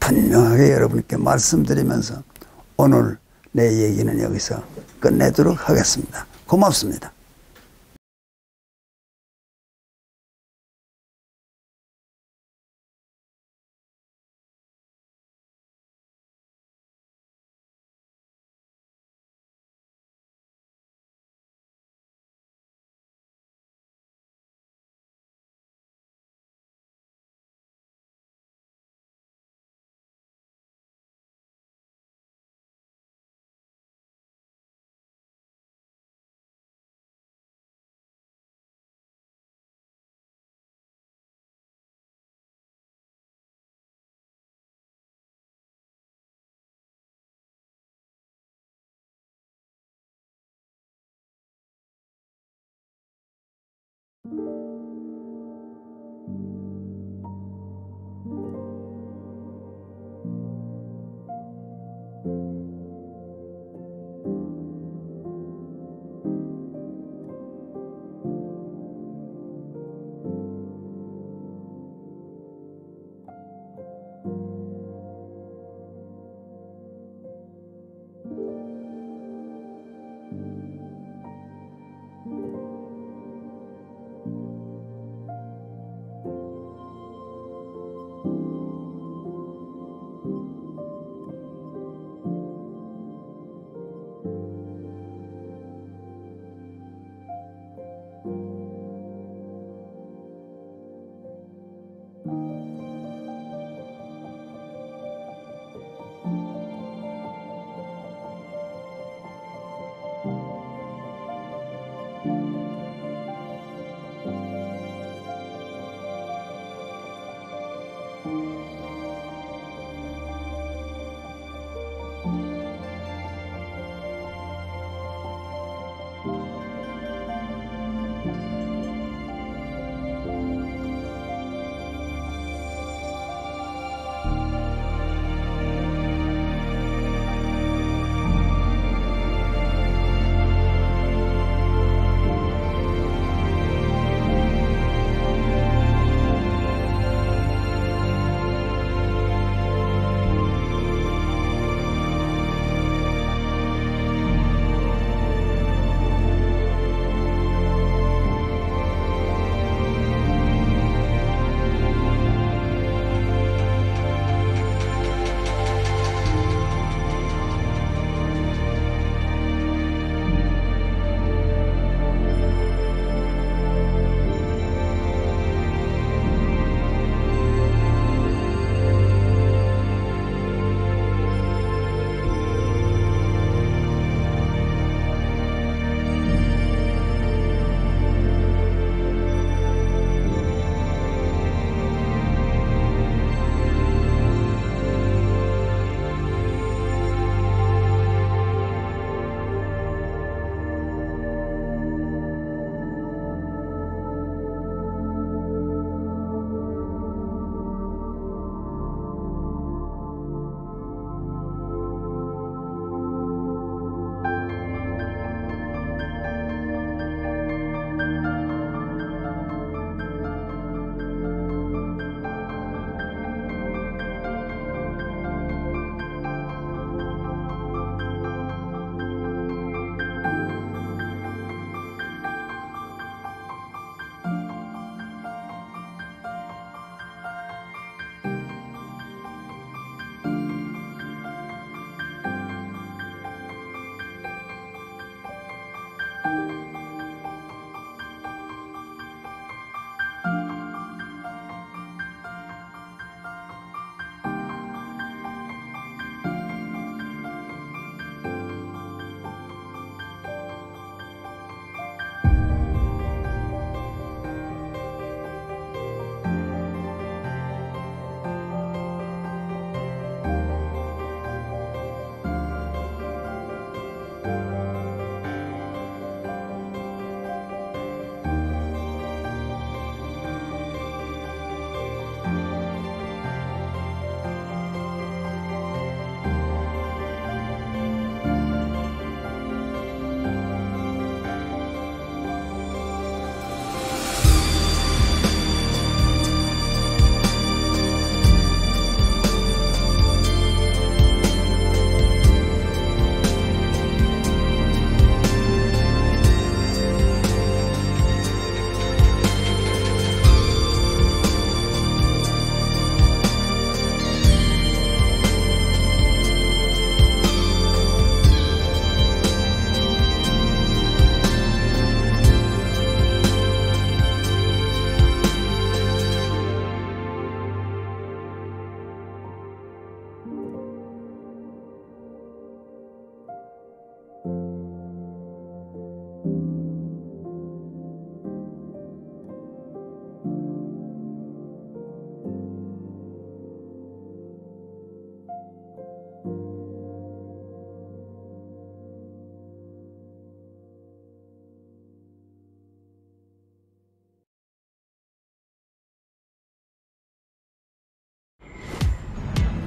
분명하게 여러분께 말씀드리면서 오늘 내 얘기는 여기서 끝내도록 하겠습니다. 고맙습니다.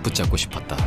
붙잡고 싶었다.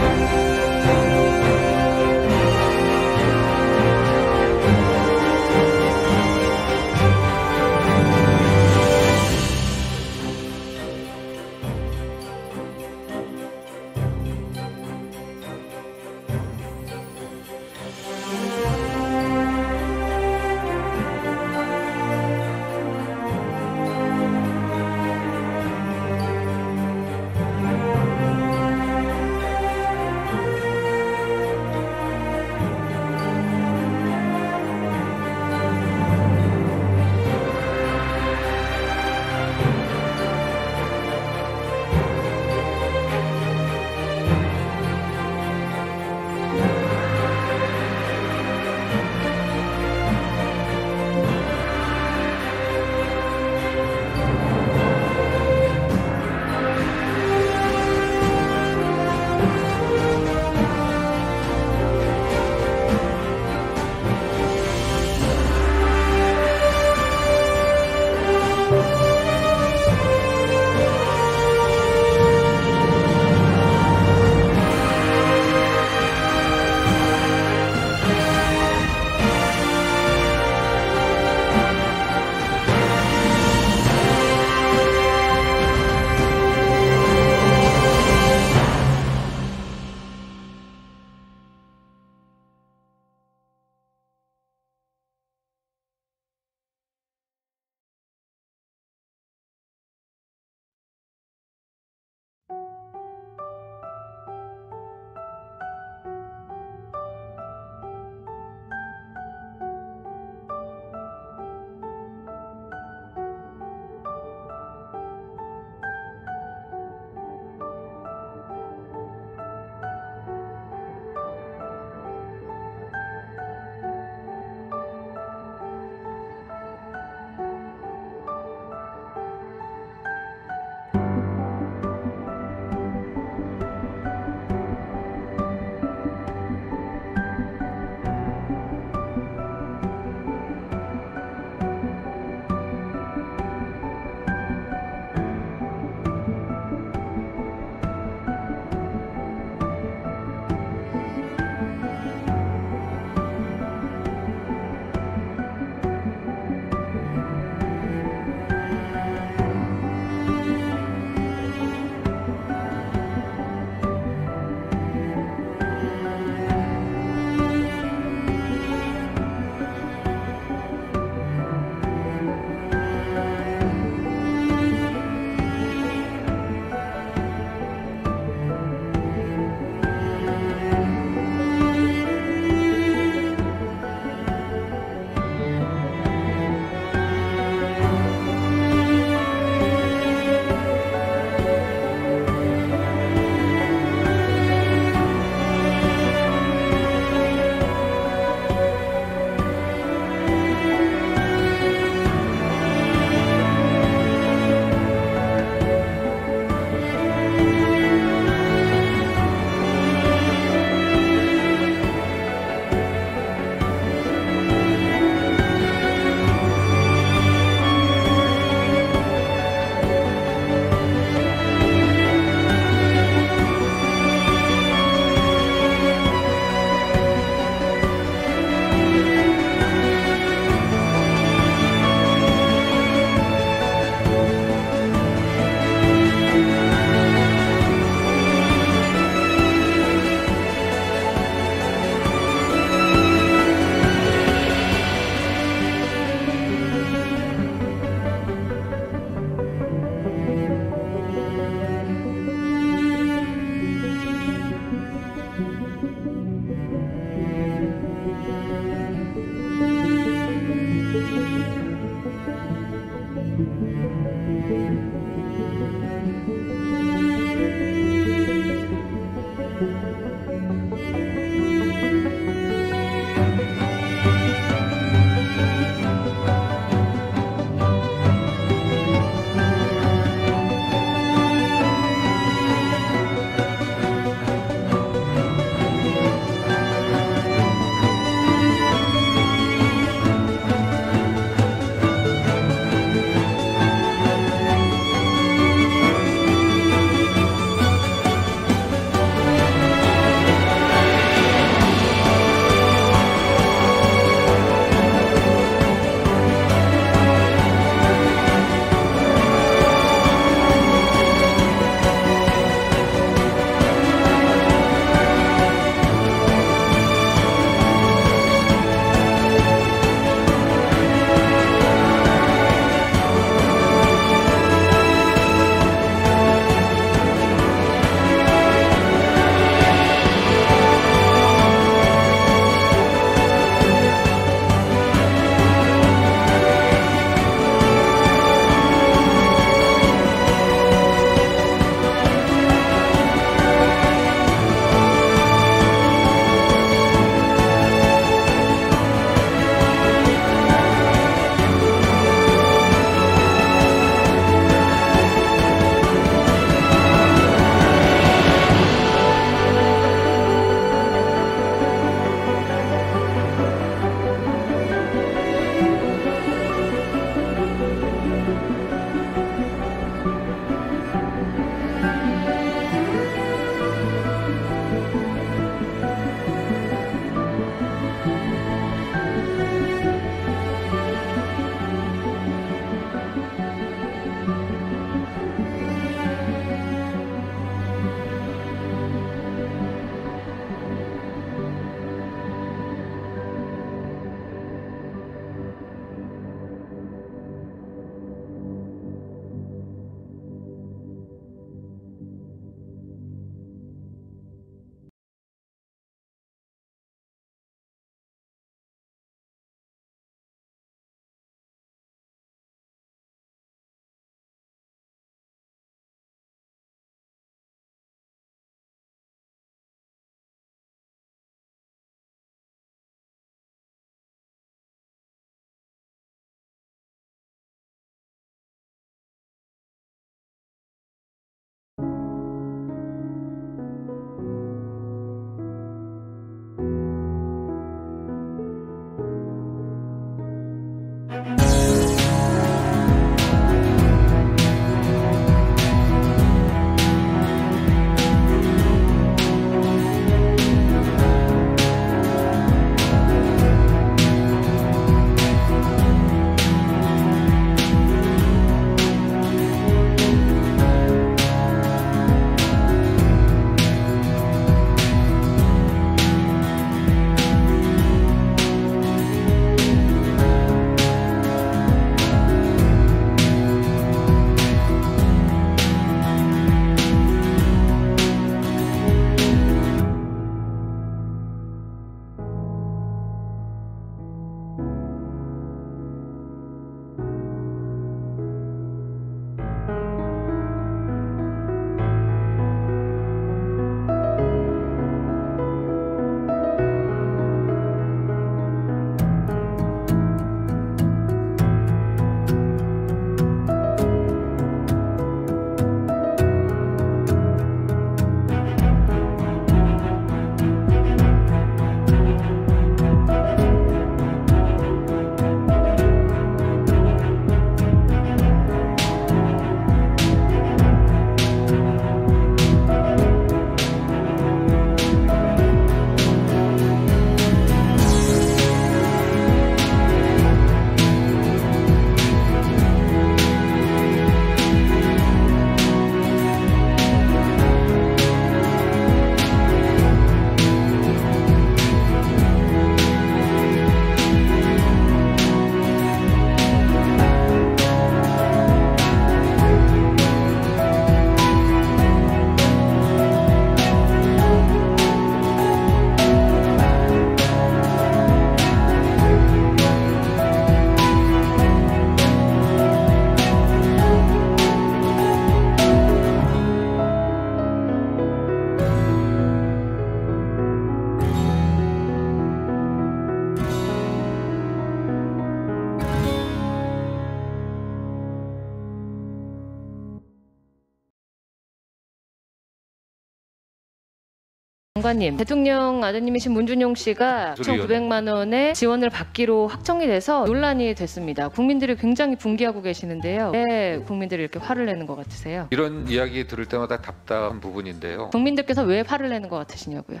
장관님, 대통령 아드님이신 문준용 씨가 1,900만 원의 지원을 받기로 확정이 돼서 논란이 됐습니다. 국민들이 굉장히 분개하고 계시는데요. 왜 국민들이 이렇게 화를 내는 것 같으세요? 이런 이야기 들을 때마다 답답한 부분인데요. 국민들께서 왜 화를 내는 것 같으시냐고요?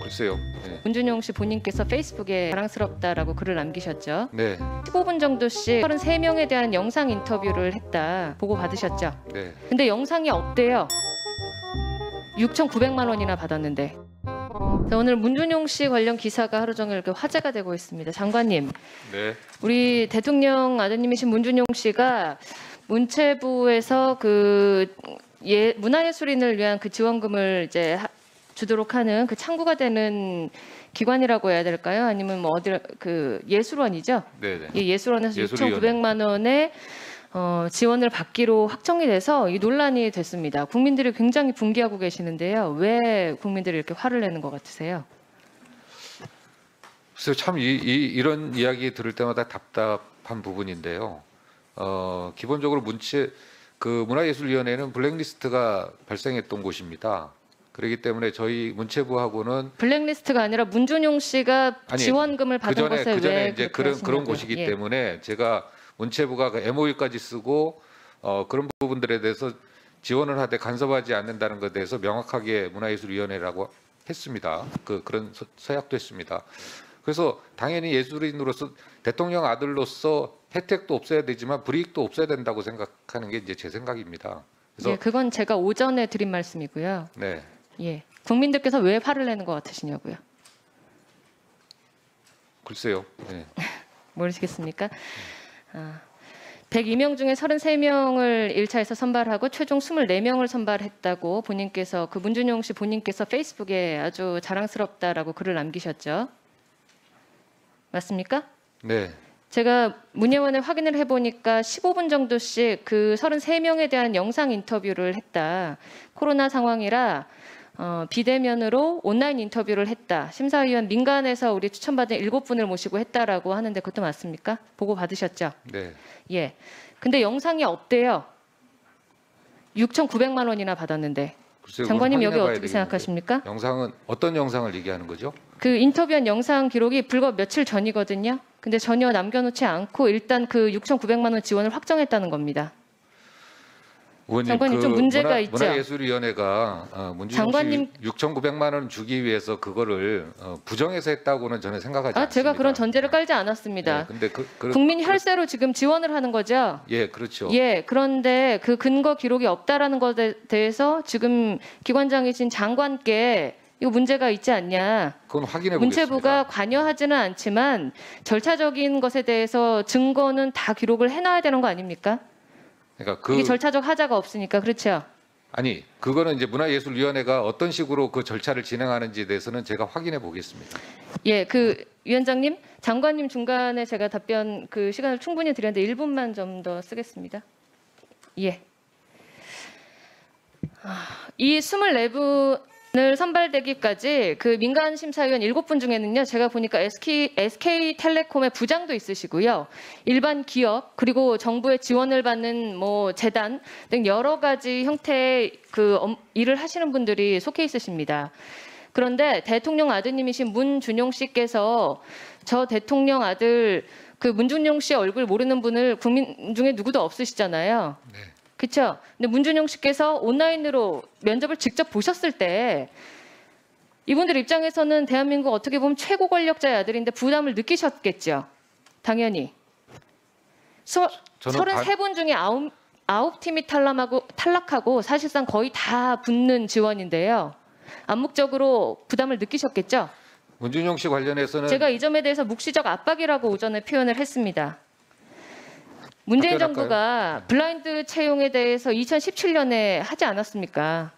글쎄요. 네. 문준용 씨 본인께서 페이스북에 자랑스럽다라고 글을 남기셨죠. 네. 15분 정도씩 33명에 대한 영상 인터뷰를 했다. 보고 받으셨죠? 네. 근데 영상이 없대요. 6,900만 원이나 받았는데. 자, 오늘 문준용 씨 관련 기사가 하루 종일 이렇게 화제가 되고 있습니다. 장관님, 네. 우리 대통령 아드님이신 문준용 씨가 문체부에서 문화예술인을 위한 그 지원금을 이제 주도록 하는 그 창구가 되는 기관이라고 해야 될까요? 아니면 뭐 어디 예술원이죠? 네. 예, 예술원에서 예술위원회. 6,900만 원의 지원을 받기로 확정이 돼서 이 논란이 됐습니다. 국민들이 굉장히 분개하고 계시는데요. 왜 국민들이 이렇게 화를 내는 것 같으세요? 글쎄요, 참 이런 이야기 들을 때마다 답답한 부분인데요. 기본적으로 문화예술위원회는 블랙리스트가 발생했던 곳입니다. 그렇기 때문에 저희 문체부하고는 블랙리스트가 아니라 문준용 씨가 지원금을 받은 것에 왜 이제 그런 곳이기 예. 때문에 제가 문체부가 그 MOU까지 쓰고 그런 부분들에 대해서 지원을 하되 간섭하지 않는다는 것에 대해서 명확하게 문화예술위원회라고 했습니다. 그런 서약도 했습니다. 그래서 당연히 예술인으로서 대통령 아들로서 혜택도 없어야 되지만 불이익도 없어야 된다고 생각하는 게 이제 제 생각입니다. 그래서 예, 그건 제가 오전에 드린 말씀이고요. 네. 예, 국민들께서 왜 화를 내는 것 같으시냐고요? 글쎄요. 네. 모르시겠습니까? 102명 중에 33명을 1차에서 선발하고 최종 24명을 선발했다고 본인께서 문준용 씨 본인께서 페이스북에 아주 자랑스럽다라고 글을 남기셨죠. 맞습니까? 네. 제가 문예원에 확인을 해보니까 15분 정도씩 그 33명에 대한 영상 인터뷰를 했다. 코로나 상황이라 비대면으로 온라인 인터뷰를 했다. 심사위원 민간에서 우리 추천받은 7분을 모시고 했다라고 하는데 그것도 맞습니까? 보고 받으셨죠? 네. 예. 근데 영상이 없대요. 6,900만 원이나 받았는데. 글쎄요, 장관님 여기 확인해봐야 어떻게 되겠는데. 생각하십니까? 영상은 어떤 영상을 얘기하는 거죠? 그 인터뷰한 영상 기록이 불과 며칠 전이거든요. 근데 전혀 남겨놓지 않고 일단 그 6,900만 원 지원을 확정했다는 겁니다. 의원님, 장관님 좀 문제가 있죠? 문화예술위원회가 문준용 장관님- 씨 6,900만 원 주기 위해서 그거를 부정해서 했다고는 저는 생각하지 않습니다. 제가 그런 전제를 깔지 않았습니다. 네, 근데 국민 혈세로 지금 지원을 하는 거죠? 예, 그렇죠. 예, 그런데 그 근거 기록이 없다라는 것에 대해서 지금 기관장이신 장관께 이거 문제가 있지 않냐. 그건 확인해 보겠습니다. 문체부가 관여하지는 않지만 절차적인 것에 대해서 증거는 다 기록을 해놔야 되는 거 아닙니까? 그러니까 이게 절차적 하자가 없으니까 그렇죠. 아니 그거는 이제 문화예술위원회가 어떤 식으로 그 절차를 진행하는지에 대해서는 제가 확인해 보겠습니다. 예, 위원장님, 장관님 중간에 제가 답변 시간을 충분히 드렸는데 1분만 좀 더 쓰겠습니다. 예. 이 24분을 선발되기까지 민간 심사위원 7분 중에는요, 제가 보니까 SK텔레콤의 부장도 있으시고요, 일반 기업 그리고 정부의 지원을 받는 재단 등 여러 가지 형태의 일을 하시는 분들이 속해 있으십니다. 그런데 대통령 아드님이신 문준용 씨께서 저 대통령 아들 문준용 씨 얼굴 모르는 분을 국민 중에 누구도 없으시잖아요. 네. 그렇죠? 근데 문준용 씨께서 온라인으로 면접을 직접 보셨을 때 이분들 입장에서는 대한민국 어떻게 보면 최고 권력자의 아들인데 부담을 느끼셨겠죠. 당연히. 33분 중에 9팀이 탈락하고 사실상 거의 다 붙는 지원인데요. 암묵적으로 부담을 느끼셨겠죠? 문준용 씨 관련해서는 제가 이 점에 대해서 묵시적 압박이라고 오전에 표현을 했습니다. 문재인 답변할까요? 정부가 블라인드 채용에 대해서 2017년에 하지 않았습니까?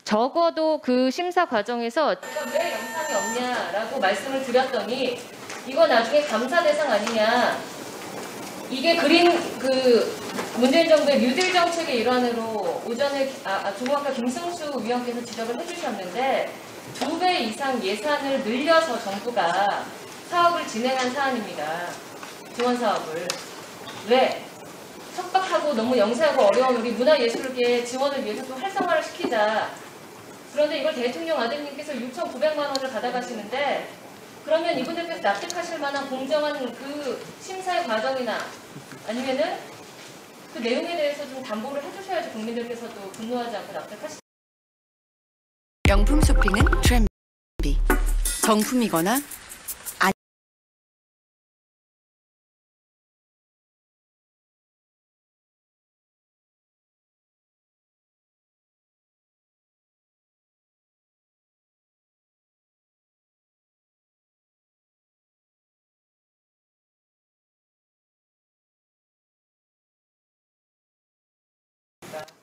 적어도 그 심사 과정에서 왜 영상이 없냐라고 말씀을 드렸더니 이거 나중에 감사 대상 아니냐. 이게 문재인 정부의 뉴딜 정책의 일환으로 오전에 조국아까 김승수 위원께서 지적을 해주셨는데 2배 이상 예산을 늘려서 정부가 사업을 진행한 사안입니다. 지원 사업을. 왜? 척박하고 너무 영세하고 어려운 우리 문화예술계 지원을 위해서 또 활성화를 시키자. 그런데 이걸 대통령 아드님께서 6,900만 원을 받아가시는데 그러면 이분들께서 납득하실 만한 공정한 그 심사의 과정이나 아니면은 그 내용에 대해서 좀 담보를 해주셔야지 국민들께서도 분노하지 않고 납득하시. 명품 쇼핑은 트렌비. 정품이거나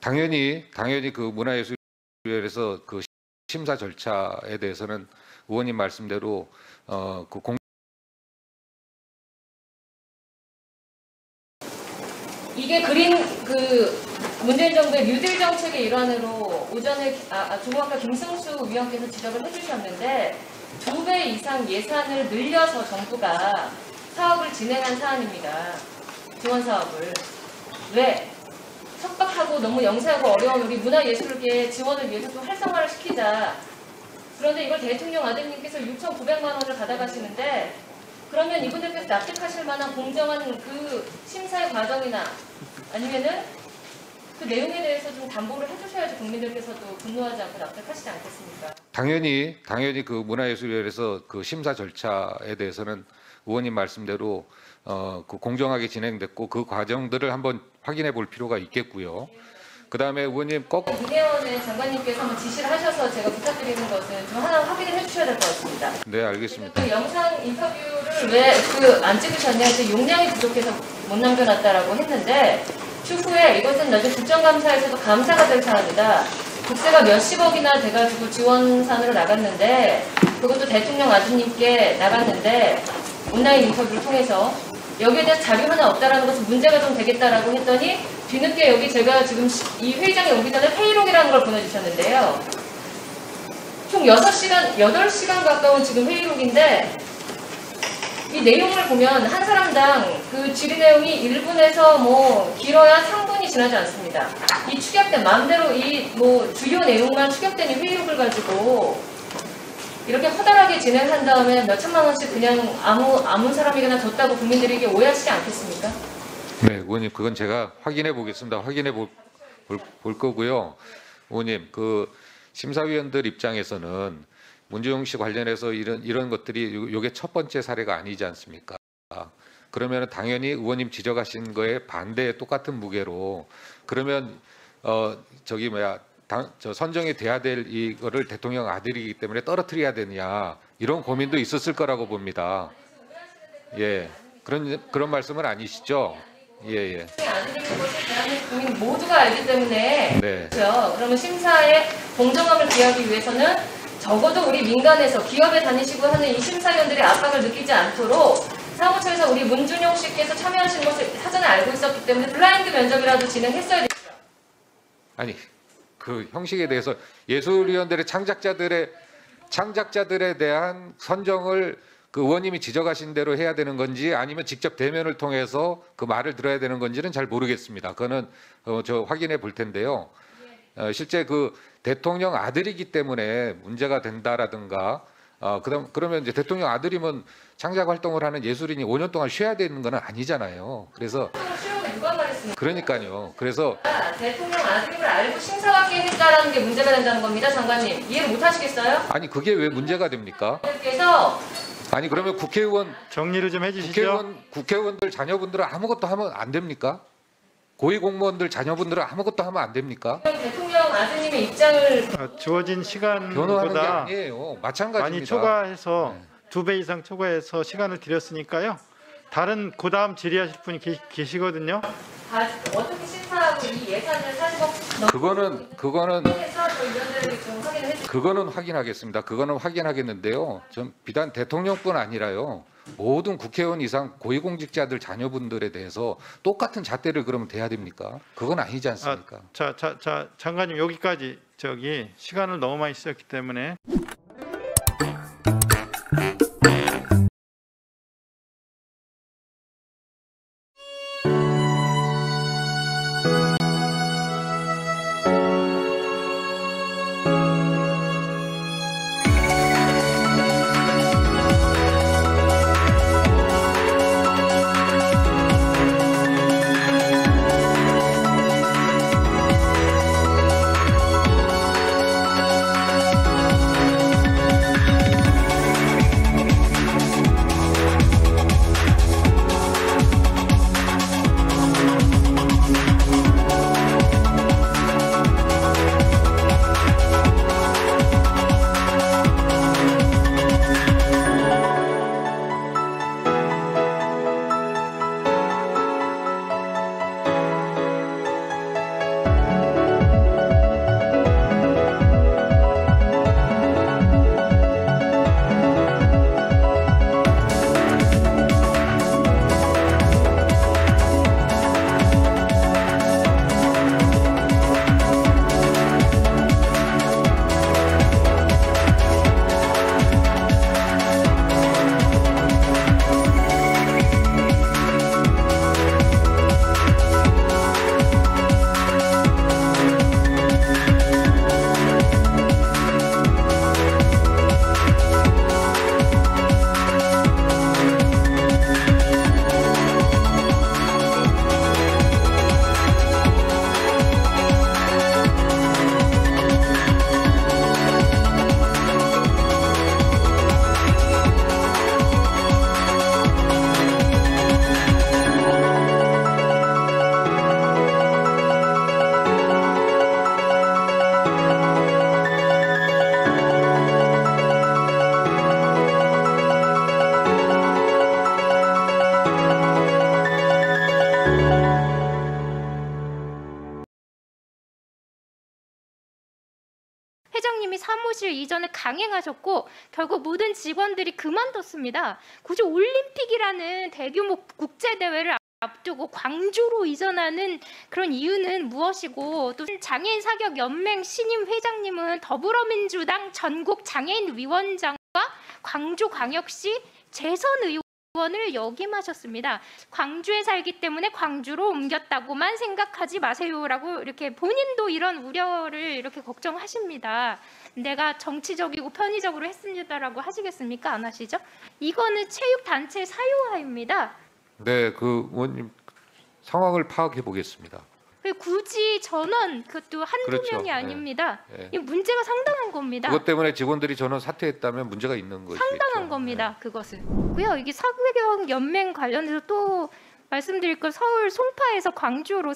당연히 그 문화예술위원회에서 그 심사 절차에 대해서는 의원님 말씀대로 이게 그린 그 문재인 정부의 뉴딜 정책의 일환으로 오전에 조국학과 김승수 위원께서 지적을 해주셨는데 2배 이상 예산을 늘려서 정부가 사업을 진행한 사안입니다. 지원 사업을. 왜? 척박하고 너무 영세하고 어려운 우리 문화예술계의 지원을 위해서 좀 활성화를 시키자. 그런데 이걸 대통령 아드님께서 6,900만 원을 받아가시는데 그러면 이분들께서 납득하실 만한 공정한 그 심사의 과정이나 아니면은 그 내용에 대해서 좀 담보를 해주셔야지 국민들께서도 분노하지 않고 납득하시지 않겠습니까? 당연히 그 문화예술위원회에서 그 심사 절차에 대해서는 의원님 말씀대로 그 공정하게 진행됐고 그 과정들을 한번 확인해 볼 필요가 있겠고요. 그 다음에 의원님 민혜원의 장관님께서 한번 지시를 하셔서 제가 부탁드리는 것은 좀 하나 확인을 해주셔야 될 것 같습니다. 네, 알겠습니다. 그 영상 인터뷰를 왜 그 안 찍으셨냐 해서 용량이 부족해서 못 남겨놨다라고 했는데 추후에 이것은 나중에 국정감사에서도 감사가 될 사안이다. 국세가 몇십억이나 돼가지고 지원산으로 나갔는데 그것도 대통령 아드님께 나갔는데 온라인 인터뷰를 통해서 여기에 대해서 자료 하나 없다라는 것은 문제가 좀 되겠다라고 했더니 뒤늦게 여기 제가 지금 이 회의장에 오기 전에 회의록이라는 걸 보내주셨는데요. 총 6시간, 8시간 가까운 지금 회의록인데 이 내용을 보면 한 사람당 그 질의 내용이 1분에서 뭐 길어야 3분이 지나지 않습니다. 이 축약된 마음대로 이 뭐 주요 내용만 축약된 이 회의록을 가지고 이렇게 허다하게 진행한 다음에 몇 천만 원씩 그냥 아무 사람에게나 줬다고 국민들에게 오해하시지 않겠습니까? 네, 의원님 그건 제가 확인해 보겠습니다. 확인해 볼 거고요. 의원님 그 심사위원들 입장에서는 문재용 씨 관련해서 이런 것들이 요게 첫 번째 사례가 아니지 않습니까? 그러면 당연히 의원님 지적하신 거에 반대의 똑같은 무게로 그러면 선정이 돼야 될 이거를 대통령 아들이기 때문에 떨어뜨려야 되느냐 이런 고민도 있었을 거라고 봅니다. 예, 그런 말씀은 아니시죠? 예. 아드님인 것을 대한민국 국민 모두가 알기 때문에 네. 그렇죠. 그러면 심사의 공정함을 기하기 위해서는 적어도 우리 민간에서 기업에 다니시고 하는 이 심사위원들의 압박을 느끼지 않도록 사무처에서 우리 문준용 씨께서 참여하신 것을 사전에 알고 있었기 때문에 블라인드 면접이라도 진행했어야 되죠. 아니 그 형식에 대해서 예술위원들의 창작자들에 대한 선정을 그 의원님이 지적하신 대로 해야 되는 건지 아니면 직접 대면을 통해서 그 말을 들어야 되는 건지는 잘 모르겠습니다. 그거는 저 확인해 볼 텐데요. 실제 그 대통령 아들이기 때문에 문제가 된다라든가 그러면 이제 대통령 아들이면 창작 활동을 하는 예술인이 5년 동안 쉬어야 되는 건 아니잖아요. 그래서 누가 말했습니까? 그러니까요. 그래서 대통령 아드님을 알고 심사받게 했다라는 게 문제가 된다는 겁니다, 장관님. 이해를 못 하시겠어요? 아니 그게 왜 문제가 됩니까? 그래서 아니 그러면 국회의원 정리를 좀 해주시죠. 국회의원들 자녀분들은 아무것도 하면 안 됩니까? 고위공무원들 자녀분들은 아무것도 하면 안 됩니까? 대통령 아드님의 입장을 주어진 변호하는 게 시간보다 아니에요. 마찬가지입니다. 많이 초과해서 네. 2배 이상 초과해서 시간을 드렸으니까요. 다른 그다음 질의하실 분이 계시거든요. 어떻게 심사하고 이 예산을 사실 그거는 확인하겠습니다. 그거는 확인하겠는데요. 좀 비단 대통령뿐 아니라요. 모든 국회의원 이상 고위공직자들 자녀분들에 대해서 똑같은 잣대를 그러면 대야 됩니까? 그건 아니지 않습니까? 자, 장관님 여기까지 시간을 너무 많이 쓰셨기 때문에 사무실 이전을 강행하셨고 결국 모든 직원들이 그만뒀습니다. 굳이 올림픽이라는 대규모 국제대회를 앞두고 광주로 이전하는 그런 이유는 무엇이고, 또 장애인 사격 연맹 신임 회장님은 더불어민주당 전국 장애인 위원장과 광주광역시 재선 의원을 역임하셨습니다. 광주에 살기 때문에 광주로 옮겼다고만 생각하지 마세요라고 이렇게 본인도 이런 우려를 이렇게 걱정하십니다. 내가 정치적이고 편의적으로 했습니다라고 하시겠습니까? 안 하시죠? 이거는 체육단체 사유화입니다. 네, 그 의원님 상황을 파악해 보겠습니다. 굳이 전원 그것도 한두 그렇죠. 명이 아닙니다. 네. 이 문제가 상당한 겁니다. 그것 때문에 직원들이 전원 사퇴했다면 문제가 있는 거죠. 상당한 겁니다. 그것은. 고요. 이게 사교육 연맹 관련해서 또 말씀드릴 건 서울 송파에서 광주로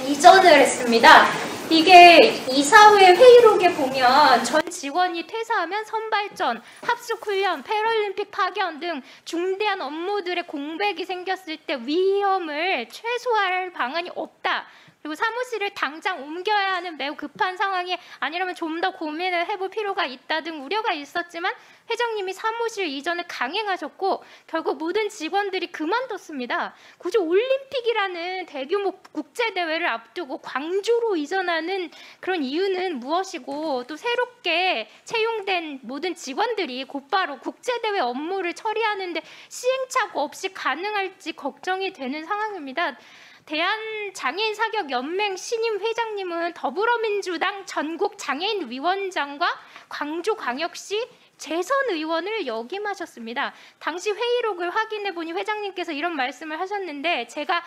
이전을 했습니다. 이게 이사회 회의록에 보면 전 직원이 퇴사하면 선발전, 합숙훈련, 패럴림픽 파견 등 중대한 업무들의 공백이 생겼을 때 위험을 최소화할 방안이 없다. 그리고 사무실을 당장 옮겨야 하는 매우 급한 상황이 아니라면 좀 더 고민을 해볼 필요가 있다 등 우려가 있었지만 회장님이 사무실 이전을 강행하셨고 결국 모든 직원들이 그만뒀습니다. 굳이 올림픽이라는 대규모 국제대회를 앞두고 광주로 이전하는 그런 이유는 무엇이고, 또 새롭게 채용된 모든 직원들이 곧바로 국제대회 업무를 처리하는데 시행착오 없이 가능할지 걱정이 되는 상황입니다. 대한장애인사격연맹 신임 회장님은 더불어민주당 전국 장애인위원장과 광주광역시 재선 의원을 역임하셨습니다. 당시 회의록을 확인해 보니 회장님께서 이런 말씀을 하셨는데, 제가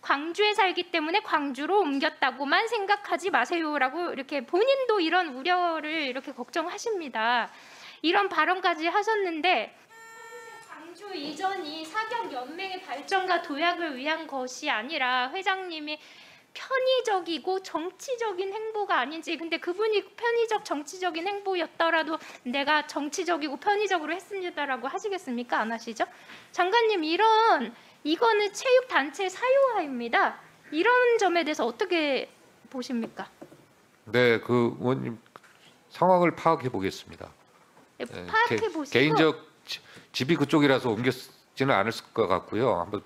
광주에 살기 때문에 광주로 옮겼다고만 생각하지 마세요라고 이렇게 본인도 이런 우려를 이렇게 걱정하십니다. 이런 발언까지 하셨는데, 광주 이전이 사격연맹의 발전과 도약을 위한 것이 아니라 회장님이 편의적이고 정치적인 행보가 아닌지, 근데 그분이 편의적 정치적인 행보였더라도 내가 정치적이고 편의적으로 했습니다라고 하시겠습니까? 안 하시죠? 장관님, 이거는 체육단체 사유화입니다. 이런 점에 대해서 어떻게 보십니까? 네, 그 의원님 상황을 파악해 보겠습니다. 네, 파악해 보시고 개인적 집이 그쪽이라서 옮겼지는 않을 것 같고요. 한번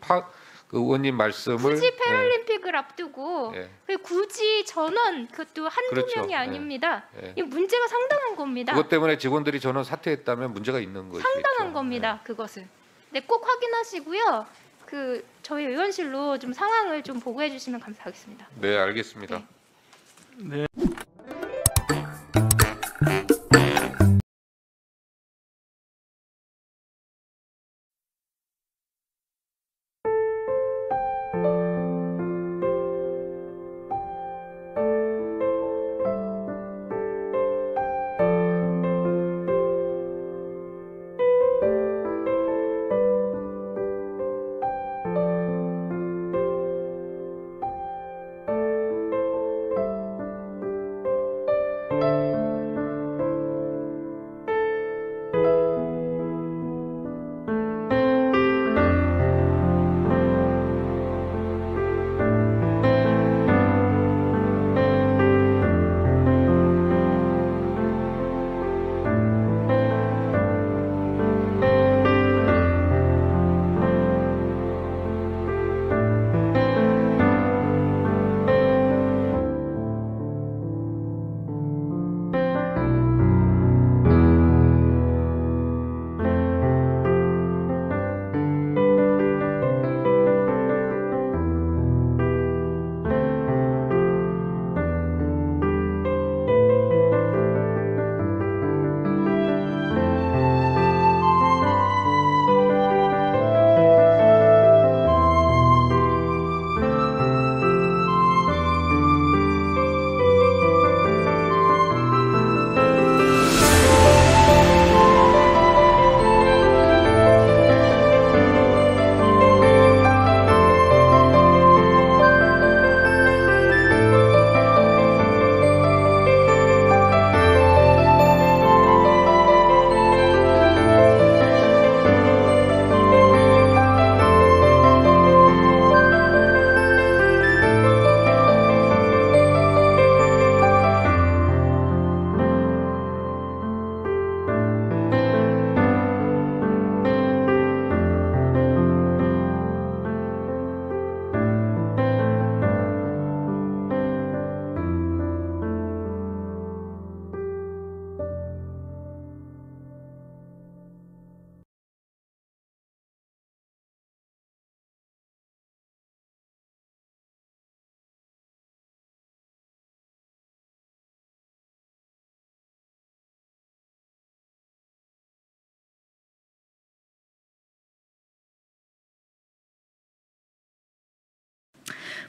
그 의원님 말씀을 굳이 패럴림픽을 앞두고 네. 굳이 전원 그것도 한두 그렇죠. 명이 아닙니다. 네. 이 문제가 상당한 겁니다. 그것 때문에 직원들이 전원 사퇴했다면 문제가 있는 거죠. 상당한 겁니다. 그것은. 네, 꼭 확인하시고요. 저희 의원실로 좀 상황을 좀 보고해 주시면 감사하겠습니다. 네, 알겠습니다. 네.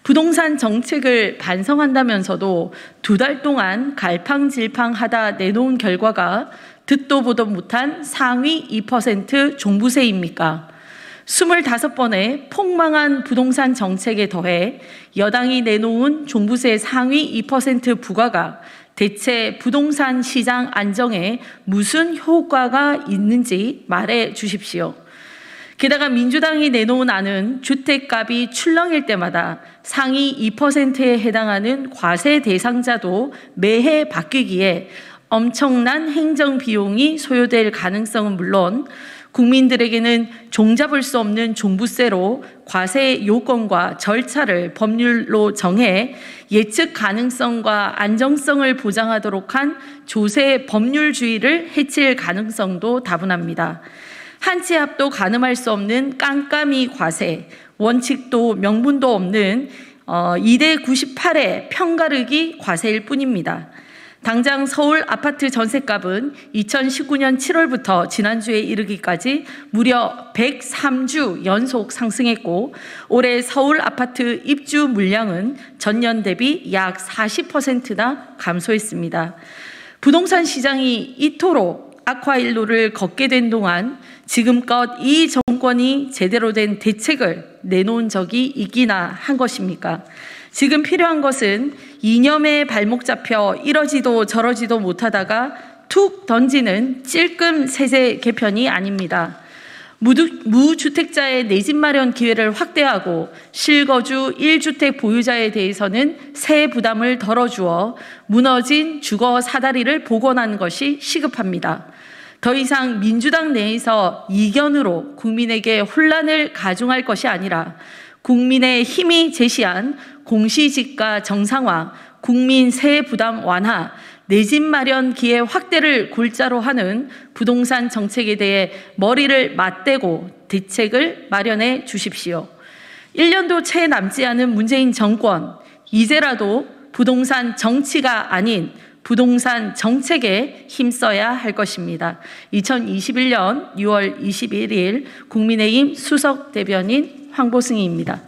부동산 정책을 반성한다면서도 2달 동안 갈팡질팡하다 내놓은 결과가 듣도 보도 못한 상위 2% 종부세입니까? 25번의 폭망한 부동산 정책에 더해 여당이 내놓은 종부세 상위 2% 부과가 대체 부동산 시장 안정에 무슨 효과가 있는지 말해 주십시오. 게다가 민주당이 내놓은 안은 주택값이 출렁일 때마다 상위 2%에 해당하는 과세 대상자도 매해 바뀌기에 엄청난 행정 비용이 소요될 가능성은 물론 국민들에게는 종잡을 수 없는 종부세로 과세 요건과 절차를 법률로 정해 예측 가능성과 안정성을 보장하도록 한 조세 법률주의를 해칠 가능성도 다분합니다. 한 치 앞도 가늠할 수 없는 깜깜이 과세, 원칙도 명분도 없는 2대 98의 편가르기 과세일 뿐입니다. 당장 서울 아파트 전셋값은 2019년 7월부터 지난주에 이르기까지 무려 103주 연속 상승했고 올해 서울 아파트 입주 물량은 전년 대비 약 40%나 감소했습니다. 부동산 시장이 이토록 악화일로를 걷게 된 동안 지금껏 이 정권이 제대로 된 대책을 내놓은 적이 있기나 한 것입니까? 지금 필요한 것은 이념에 발목 잡혀 이러지도 저러지도 못하다가 툭 던지는 찔끔 세제 개편이 아닙니다. 무주택자의 내 집 마련 기회를 확대하고 실거주 1주택 보유자에 대해서는 세 부담을 덜어주어 무너진 주거 사다리를 복원하는 것이 시급합니다. 더 이상 민주당 내에서 이견으로 국민에게 혼란을 가중할 것이 아니라 국민의 힘이 제시한 공시지가 정상화, 국민 세액 부담 완화, 내 집 마련 기회 확대를 골자로 하는 부동산 정책에 대해 머리를 맞대고 대책을 마련해 주십시오. 1년도 채 남지 않은 문재인 정권, 이제라도 부동산 정치가 아닌 부동산 정책에 힘써야 할 것입니다. 2021년 6월 21일 국민의힘 수석 대변인 황보승희입니다.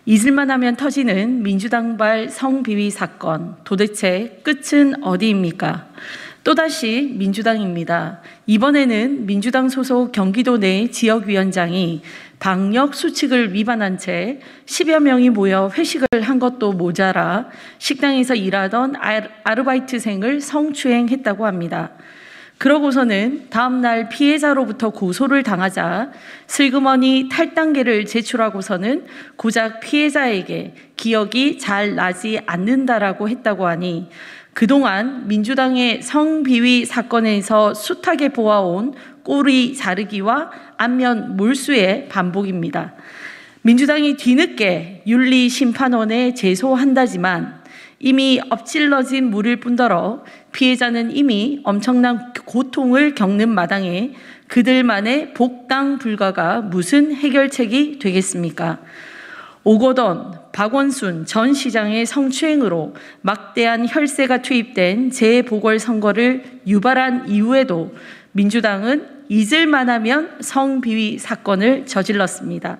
잊을만 하면 터지는 민주당발 성비위 사건, 도대체 끝은 어디입니까? 또다시 민주당입니다. 이번에는 민주당 소속 경기도 내 지역위원장이 방역 수칙을 위반한 채 10여 명이 모여 회식을 한 것도 모자라 식당에서 일하던 아르바이트생을 성추행했다고 합니다. 그러고서는 다음날 피해자로부터 고소를 당하자 슬그머니 탈당계를 제출하고서는 고작 피해자에게 기억이 잘 나지 않는다라고 했다고 하니 그동안 민주당의 성비위 사건에서 숱하게 보아온 꼬리 자르기와 안면 몰수의 반복입니다. 민주당이 뒤늦게 윤리심판원에 제소한다지만 이미 엎질러진 물일 뿐더러 피해자는 이미 엄청난 고통을 겪는 마당에 그들만의 복당 불가가 무슨 해결책이 되겠습니까? 오거돈, 박원순 전 시장의 성추행으로 막대한 혈세가 투입된 재보궐선거를 유발한 이후에도 민주당은 잊을만하면 성비위 사건을 저질렀습니다.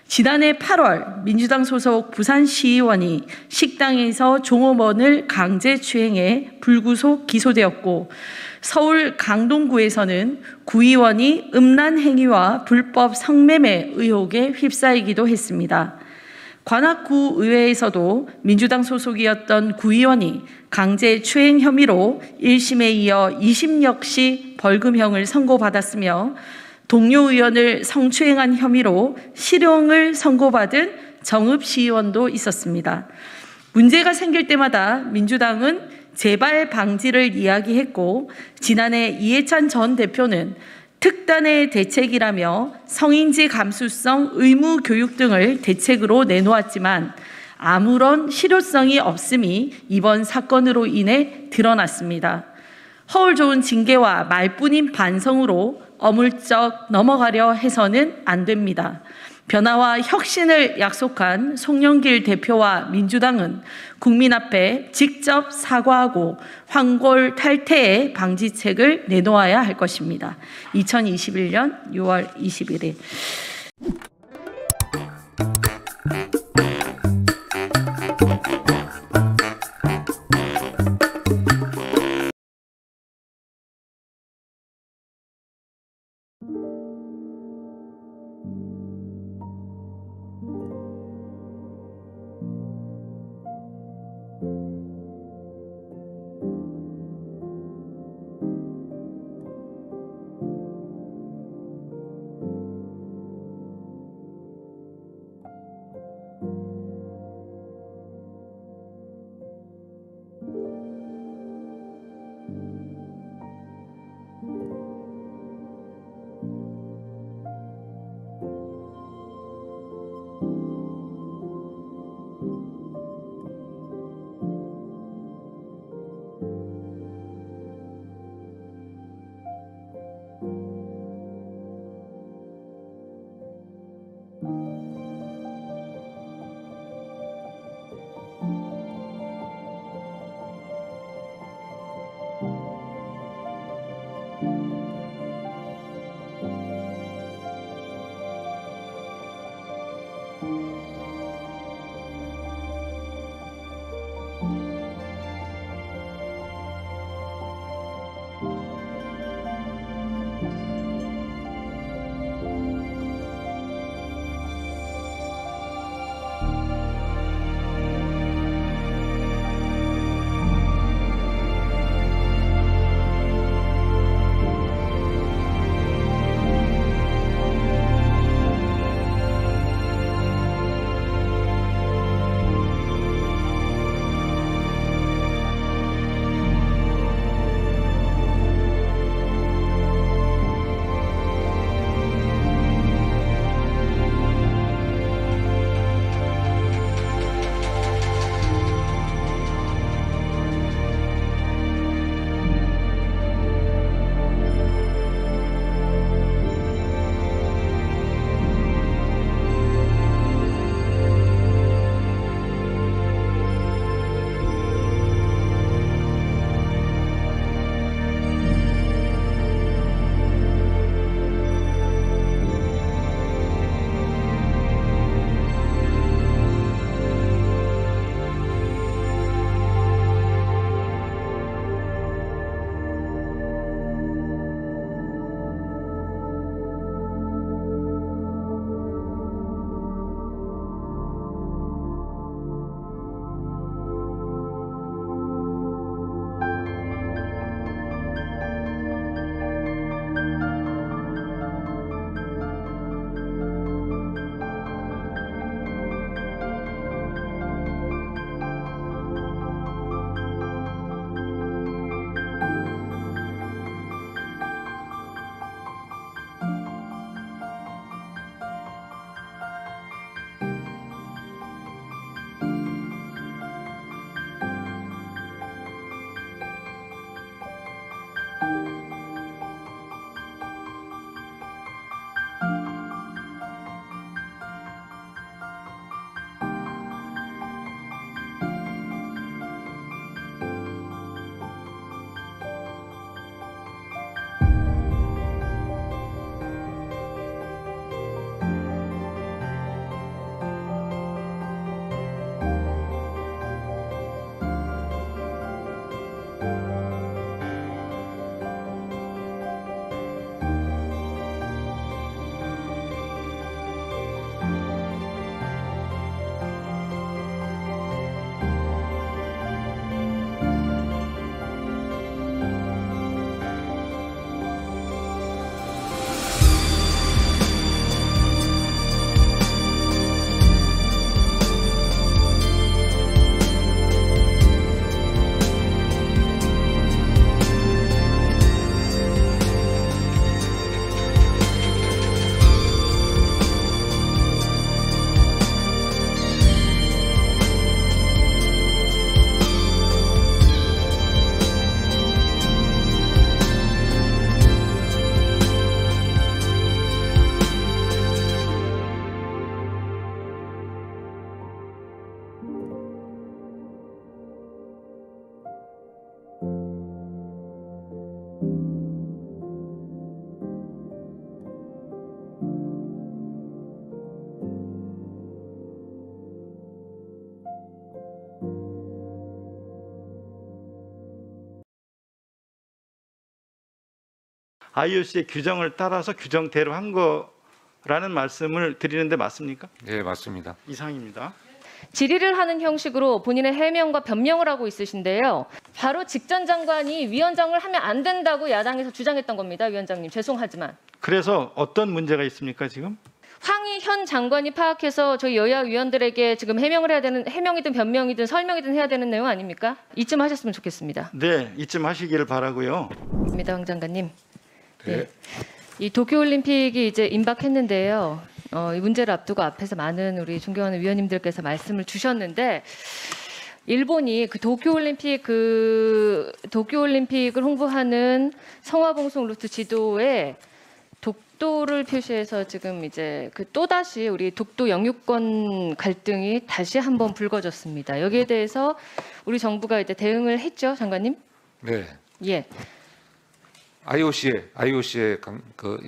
지난해 8월 민주당 소속 부산시의원이 식당에서 종업원을 강제추행해 불구속 기소되었고 서울 강동구에서는 구의원이 음란 행위와 불법 성매매 의혹에 휩싸이기도 했습니다. 관악구 의회에서도 민주당 소속이었던 구의원이 강제추행 혐의로 1심에 이어 2심 벌금형을 선고받았으며 동료 의원을 성추행한 혐의로 실형을 선고받은 정읍시의원도 있었습니다. 문제가 생길 때마다 민주당은 재발 방지를 이야기했고 지난해 이해찬 전 대표는 특단의 대책이라며 성인지 감수성 의무 교육 등을 대책으로 내놓았지만 아무런 실효성이 없음이 이번 사건으로 인해 드러났습니다. 허울 좋은 징계와 말뿐인 반성으로 어물쩍 넘어가려 해서는 안 됩니다. 변화와 혁신을 약속한 송영길 대표와 민주당은 국민 앞에 직접 사과하고 황골 탈퇴의 방지책을 내놓아야 할 것입니다. 2021년 6월 21일. IOC의 규정을 따라서 규정대로 한 거라는 말씀을 드리는데 맞습니까? 네, 맞습니다. 이상입니다. 질의를 하는 형식으로 본인의 해명과 변명을 하고 있으신데요. 바로 직전 장관이 위원장을 하면 안 된다고 야당에서 주장했던 겁니다. 위원장님, 죄송하지만. 그래서 어떤 문제가 있습니까 지금? 황희 현 장관이 파악해서 저희 여야 위원들에게 지금 해명을 해야 되는, 해명이든 변명이든 설명이든 해야 되는 내용 아닙니까? 이쯤 하셨으면 좋겠습니다. 네, 이쯤 하시기를 바라고요. 입니다, 황 장관님. 네. 이 도쿄올림픽이 이제 임박했는데요. 이 문제를 앞두고 앞에서 많은 우리 존경하는 위원님들께서 말씀을 주셨는데, 일본이 그 도쿄올림픽을 홍보하는 성화봉송 루트 지도에 독도를 표시해서 지금 이제 그 또다시 우리 독도 영유권 갈등이 다시 한번 불거졌습니다. 여기에 대해서 우리 정부가 이제 대응을 했죠, 장관님? 네. 예. IOC의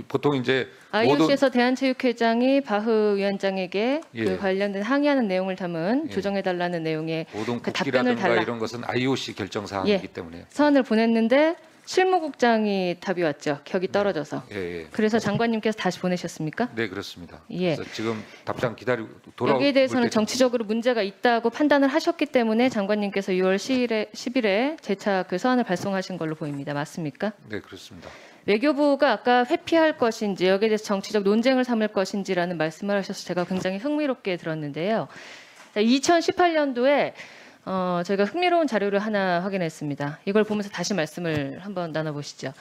보통 이제 IOC에서 대한체육회장이 바흐 위원장에게 예. 그 관련된 항의하는 내용을 담은 예. 조정해달라는 내용의 모든 그 답변을 국기라든가 이런 것은 IOC 결정 사항이기 예. 때문에 서한을 보냈는데 실무국장이 답이 왔죠. 격이 떨어져서. 예. 그래서 장관님께서 다시 보내셨습니까? 네, 그렇습니다. 예. 그래서 지금 답장 기다리고 돌아올 여기에 대해서는 때까지. 정치적으로 문제가 있다고 판단을 하셨기 때문에 장관님께서 6월 10일에 재차 그 서한을 발송하신 걸로 보입니다. 맞습니까? 네, 그렇습니다. 외교부가 아까 회피할 것인지 여기에 대해서 정치적 논쟁을 삼을 것인지라는 말씀을 하셔서 제가 굉장히 흥미롭게 들었는데요. 2018년도에 저희가 흥미로운 자료를 하나 확인했습니다. 이걸 보면서 다시 말씀을 한번 나눠보시죠.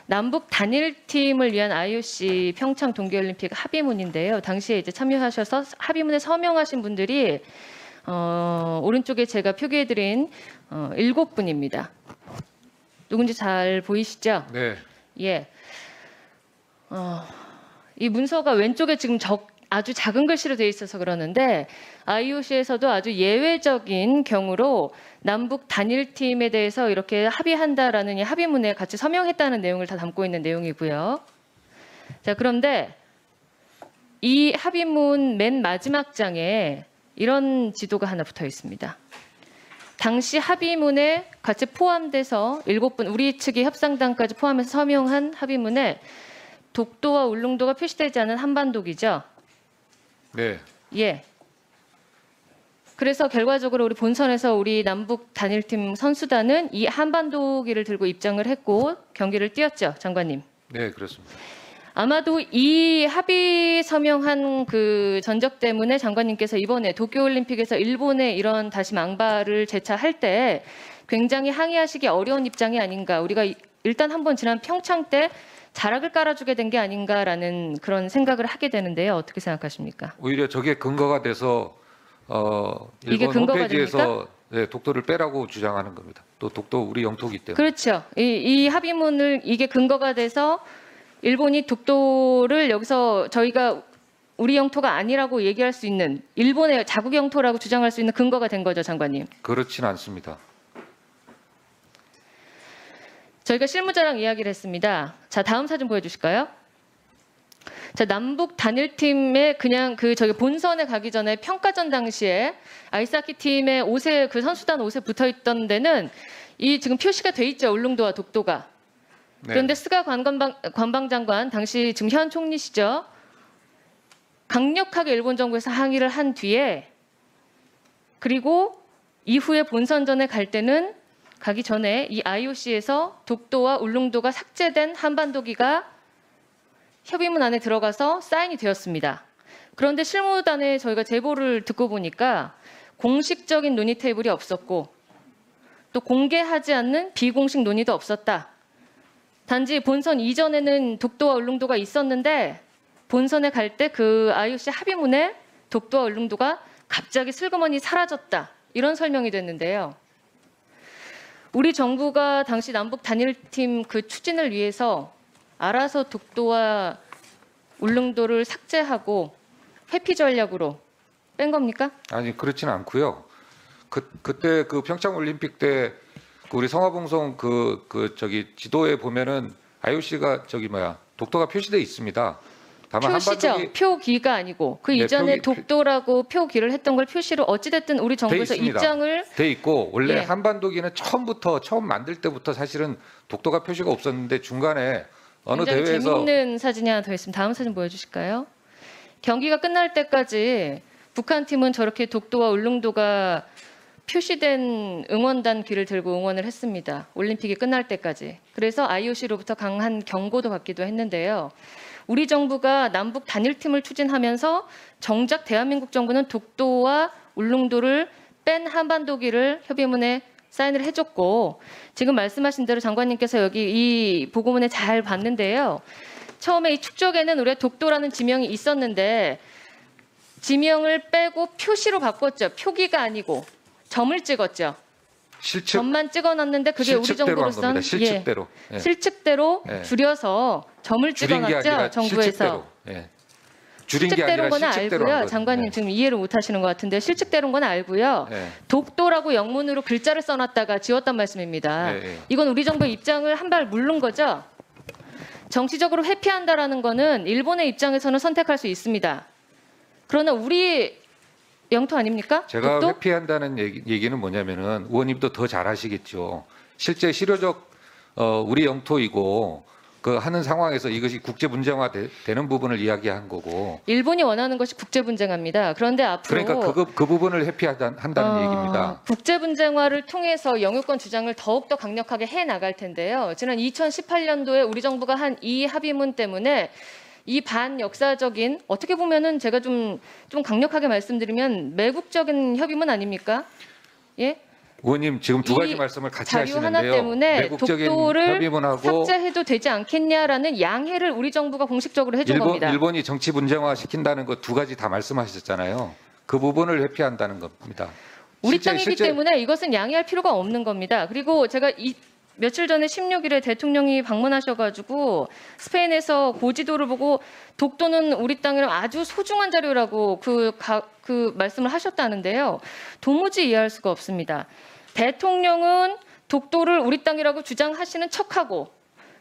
남북 단일팀을 위한 IOC 평창 동계올림픽 합의문인데요. 당시에 이제 참여하셔서 합의문에 서명하신 분들이 오른쪽에 제가 표기해드린 7분입니다. 누군지 잘 보이시죠? 네. 예. 이 문서가 왼쪽에 지금 아주 작은 글씨로 되어 있어서 그러는데 IOC에서도 아주 예외적인 경우로 남북 단일팀에 대해서 이렇게 합의한다라는 이 합의문에 같이 서명했다는 내용을 다 담고 있는 내용이고요. 자, 그런데 이 합의문 맨 마지막 장에 이런 지도가 하나 붙어 있습니다. 당시 합의문에 같이 포함돼서 7분, 우리 측이 협상단까지 포함해서 서명한 합의문에 독도와 울릉도가 표시되지 않은 한반도기죠. 네. 예. 그래서 결과적으로 우리 본선에서 우리 남북 단일팀 선수단은 이 한반도기를 들고 입장을 했고 경기를 뛰었죠, 장관님. 네, 그렇습니다. 아마도 이 합의 서명한 그 전적 때문에 장관님께서 이번에 도쿄올림픽에서 일본의 이런 다시 망발을 재차할 때 굉장히 항의하시기 어려운 입장이 아닌가. 우리가 일단 한번 지난 평창 때 자락을 깔아주게 된 게 아닌가라는 그런 생각을 하게 되는데요. 어떻게 생각하십니까? 오히려 저게 근거가 돼서 이게 일본 근거가 홈페이지에서 네, 독도를 빼라고 주장하는 겁니다. 또 독도 우리 영토기 때문에. 그렇죠. 이 합의문을 이게 근거가 돼서 일본이 독도를 여기서 저희가 우리 영토가 아니라고 얘기할 수 있는 일본의 자국 영토라고 주장할 수 있는 근거가 된 거죠, 장관님. 그렇진 않습니다. 저희가 실무자랑 이야기를 했습니다. 자, 다음 사진 보여주실까요? 자, 남북 단일팀의 그냥 저기 본선에 가기 전에 평가전 당시에 아이스하키 팀의 옷에 그 선수단 옷에 붙어 있던 데는 이 지금 표시가 돼 있죠, 울릉도와 독도가. 네. 그런데 스가 관방장관 당시 지금 현 총리시죠. 강력하게 일본 정부에서 항의를 한 뒤에 그리고 이후에 본선전에 갈 때는 가기 전에 이 IOC에서 독도와 울릉도가 삭제된 한반도기가 협의문 안에 들어가서 사인이 되었습니다. 그런데 실무단에 저희가 제보를 듣고 보니까 공식적인 논의 테이블이 없었고 또 공개하지 않는 비공식 논의도 없었다. 단지 본선 이전에는 독도와 울릉도가 있었는데 본선에 갈 때 그 IOC 합의문에 독도와 울릉도가 갑자기 슬그머니 사라졌다. 이런 설명이 됐는데요. 우리 정부가 당시 남북 단일팀 그 추진을 위해서 알아서 독도와 울릉도를 삭제하고 회피 전략으로 뺀 겁니까? 아니, 그렇진 않고요. 그때 그 평창 올림픽 때 우리 성화봉송 저기 지도에 보면은 IOC가 독도가 표시돼 있습니다. 다만 표시죠. 한반도기 표기가 아니고 그 네, 이전에 독도라고 표기를 했던 걸 표시로 어찌됐든 우리 정부에서 입장을 돼 있고 원래 예. 한반도기는 처음 만들 때부터 사실은 독도가 표시가 없었는데 중간에 어느 굉장히 대회에서 재밌는 사진이 하나 더 있습니다. 다음 사진 보여주실까요? 경기가 끝날 때까지 북한 팀은 저렇게 독도와 울릉도가 표시된 응원단 귀를 들고 응원을 했습니다. 올림픽이 끝날 때까지. 그래서 IOC로부터 강한 경고도 받기도 했는데요. 우리 정부가 남북 단일팀을 추진하면서 정작 대한민국 정부는 독도와 울릉도를 뺀 한반도기를 협의문에 사인을 해줬고, 지금 말씀하신 대로 장관님께서 여기 이 보고문에 잘 봤는데요. 처음에 이 축적에는 우리가 독도라는 지명이 있었는데 지명을 빼고 표시로 바꿨죠. 표기가 아니고 점을 찍었죠. 점만 찍어놨는데 그게 우리 정부로선 실측대로 예. 실측대로 예. 줄여서 점을 찍어놨죠. 정부에서. 예. 줄인 게 실측대로인 아니라 건 실측대로 알고요. 한 장관님 거죠. 지금 이해를 못하시는 것 같은데 실측대로인 건 알고요. 예. 독도라고 영문으로 글자를 써놨다가 지웠단 말씀입니다. 예, 예. 이건 우리 정부의 입장을 한 발 물른 거죠. 정치적으로 회피한다라는 거는 일본의 입장에서는 선택할 수 있습니다. 그러나 우리 영토 아닙니까? 제가 독도? 회피한다는 얘기는 뭐냐면은 의원님도 더 잘 아시겠죠. 실제 실효적 우리 영토이고 그 하는 상황에서 이것이 국제 문제화 되는 부분을 이야기한 거고. 일본이 원하는 것이 국제 분쟁화입니다. 그런데 앞으로 그러니까 그 부분을 회피한다는 얘기입니다. 국제 분쟁화를 통해서 영유권 주장을 더욱더 강력하게 해 나갈 텐데요. 지난 2018년도에 우리 정부가 한 이 합의문 때문에 이 반역사적인, 어떻게 보면은 제가 좀 강력하게 말씀드리면 매국적인 협의문 아닙니까? 예? 의원님 지금 두 가지 이 말씀을 같이 자료 하시는데요. 하나 때문에 외국적인 독도를 협의문하고 삭제해도 되지 않겠냐라는 양해를 우리 정부가 공식적으로 해준 겁니다. 일본이 정치 분쟁화 시킨다는 거 두 가지 다 말씀하셨잖아요. 그 부분을 회피한다는 겁니다. 우리 땅이기 때문에 이것은 양해할 필요가 없는 겁니다. 그리고 제가 며칠 전에 16일에 대통령이 방문하셔가지고 스페인에서 고지도를 보고 독도는 우리 땅이랑 아주 소중한 자료라고 그 말씀을 하셨다는데요. 도무지 이해할 수가 없습니다. 대통령은 독도를 우리 땅이라고 주장하시는 척하고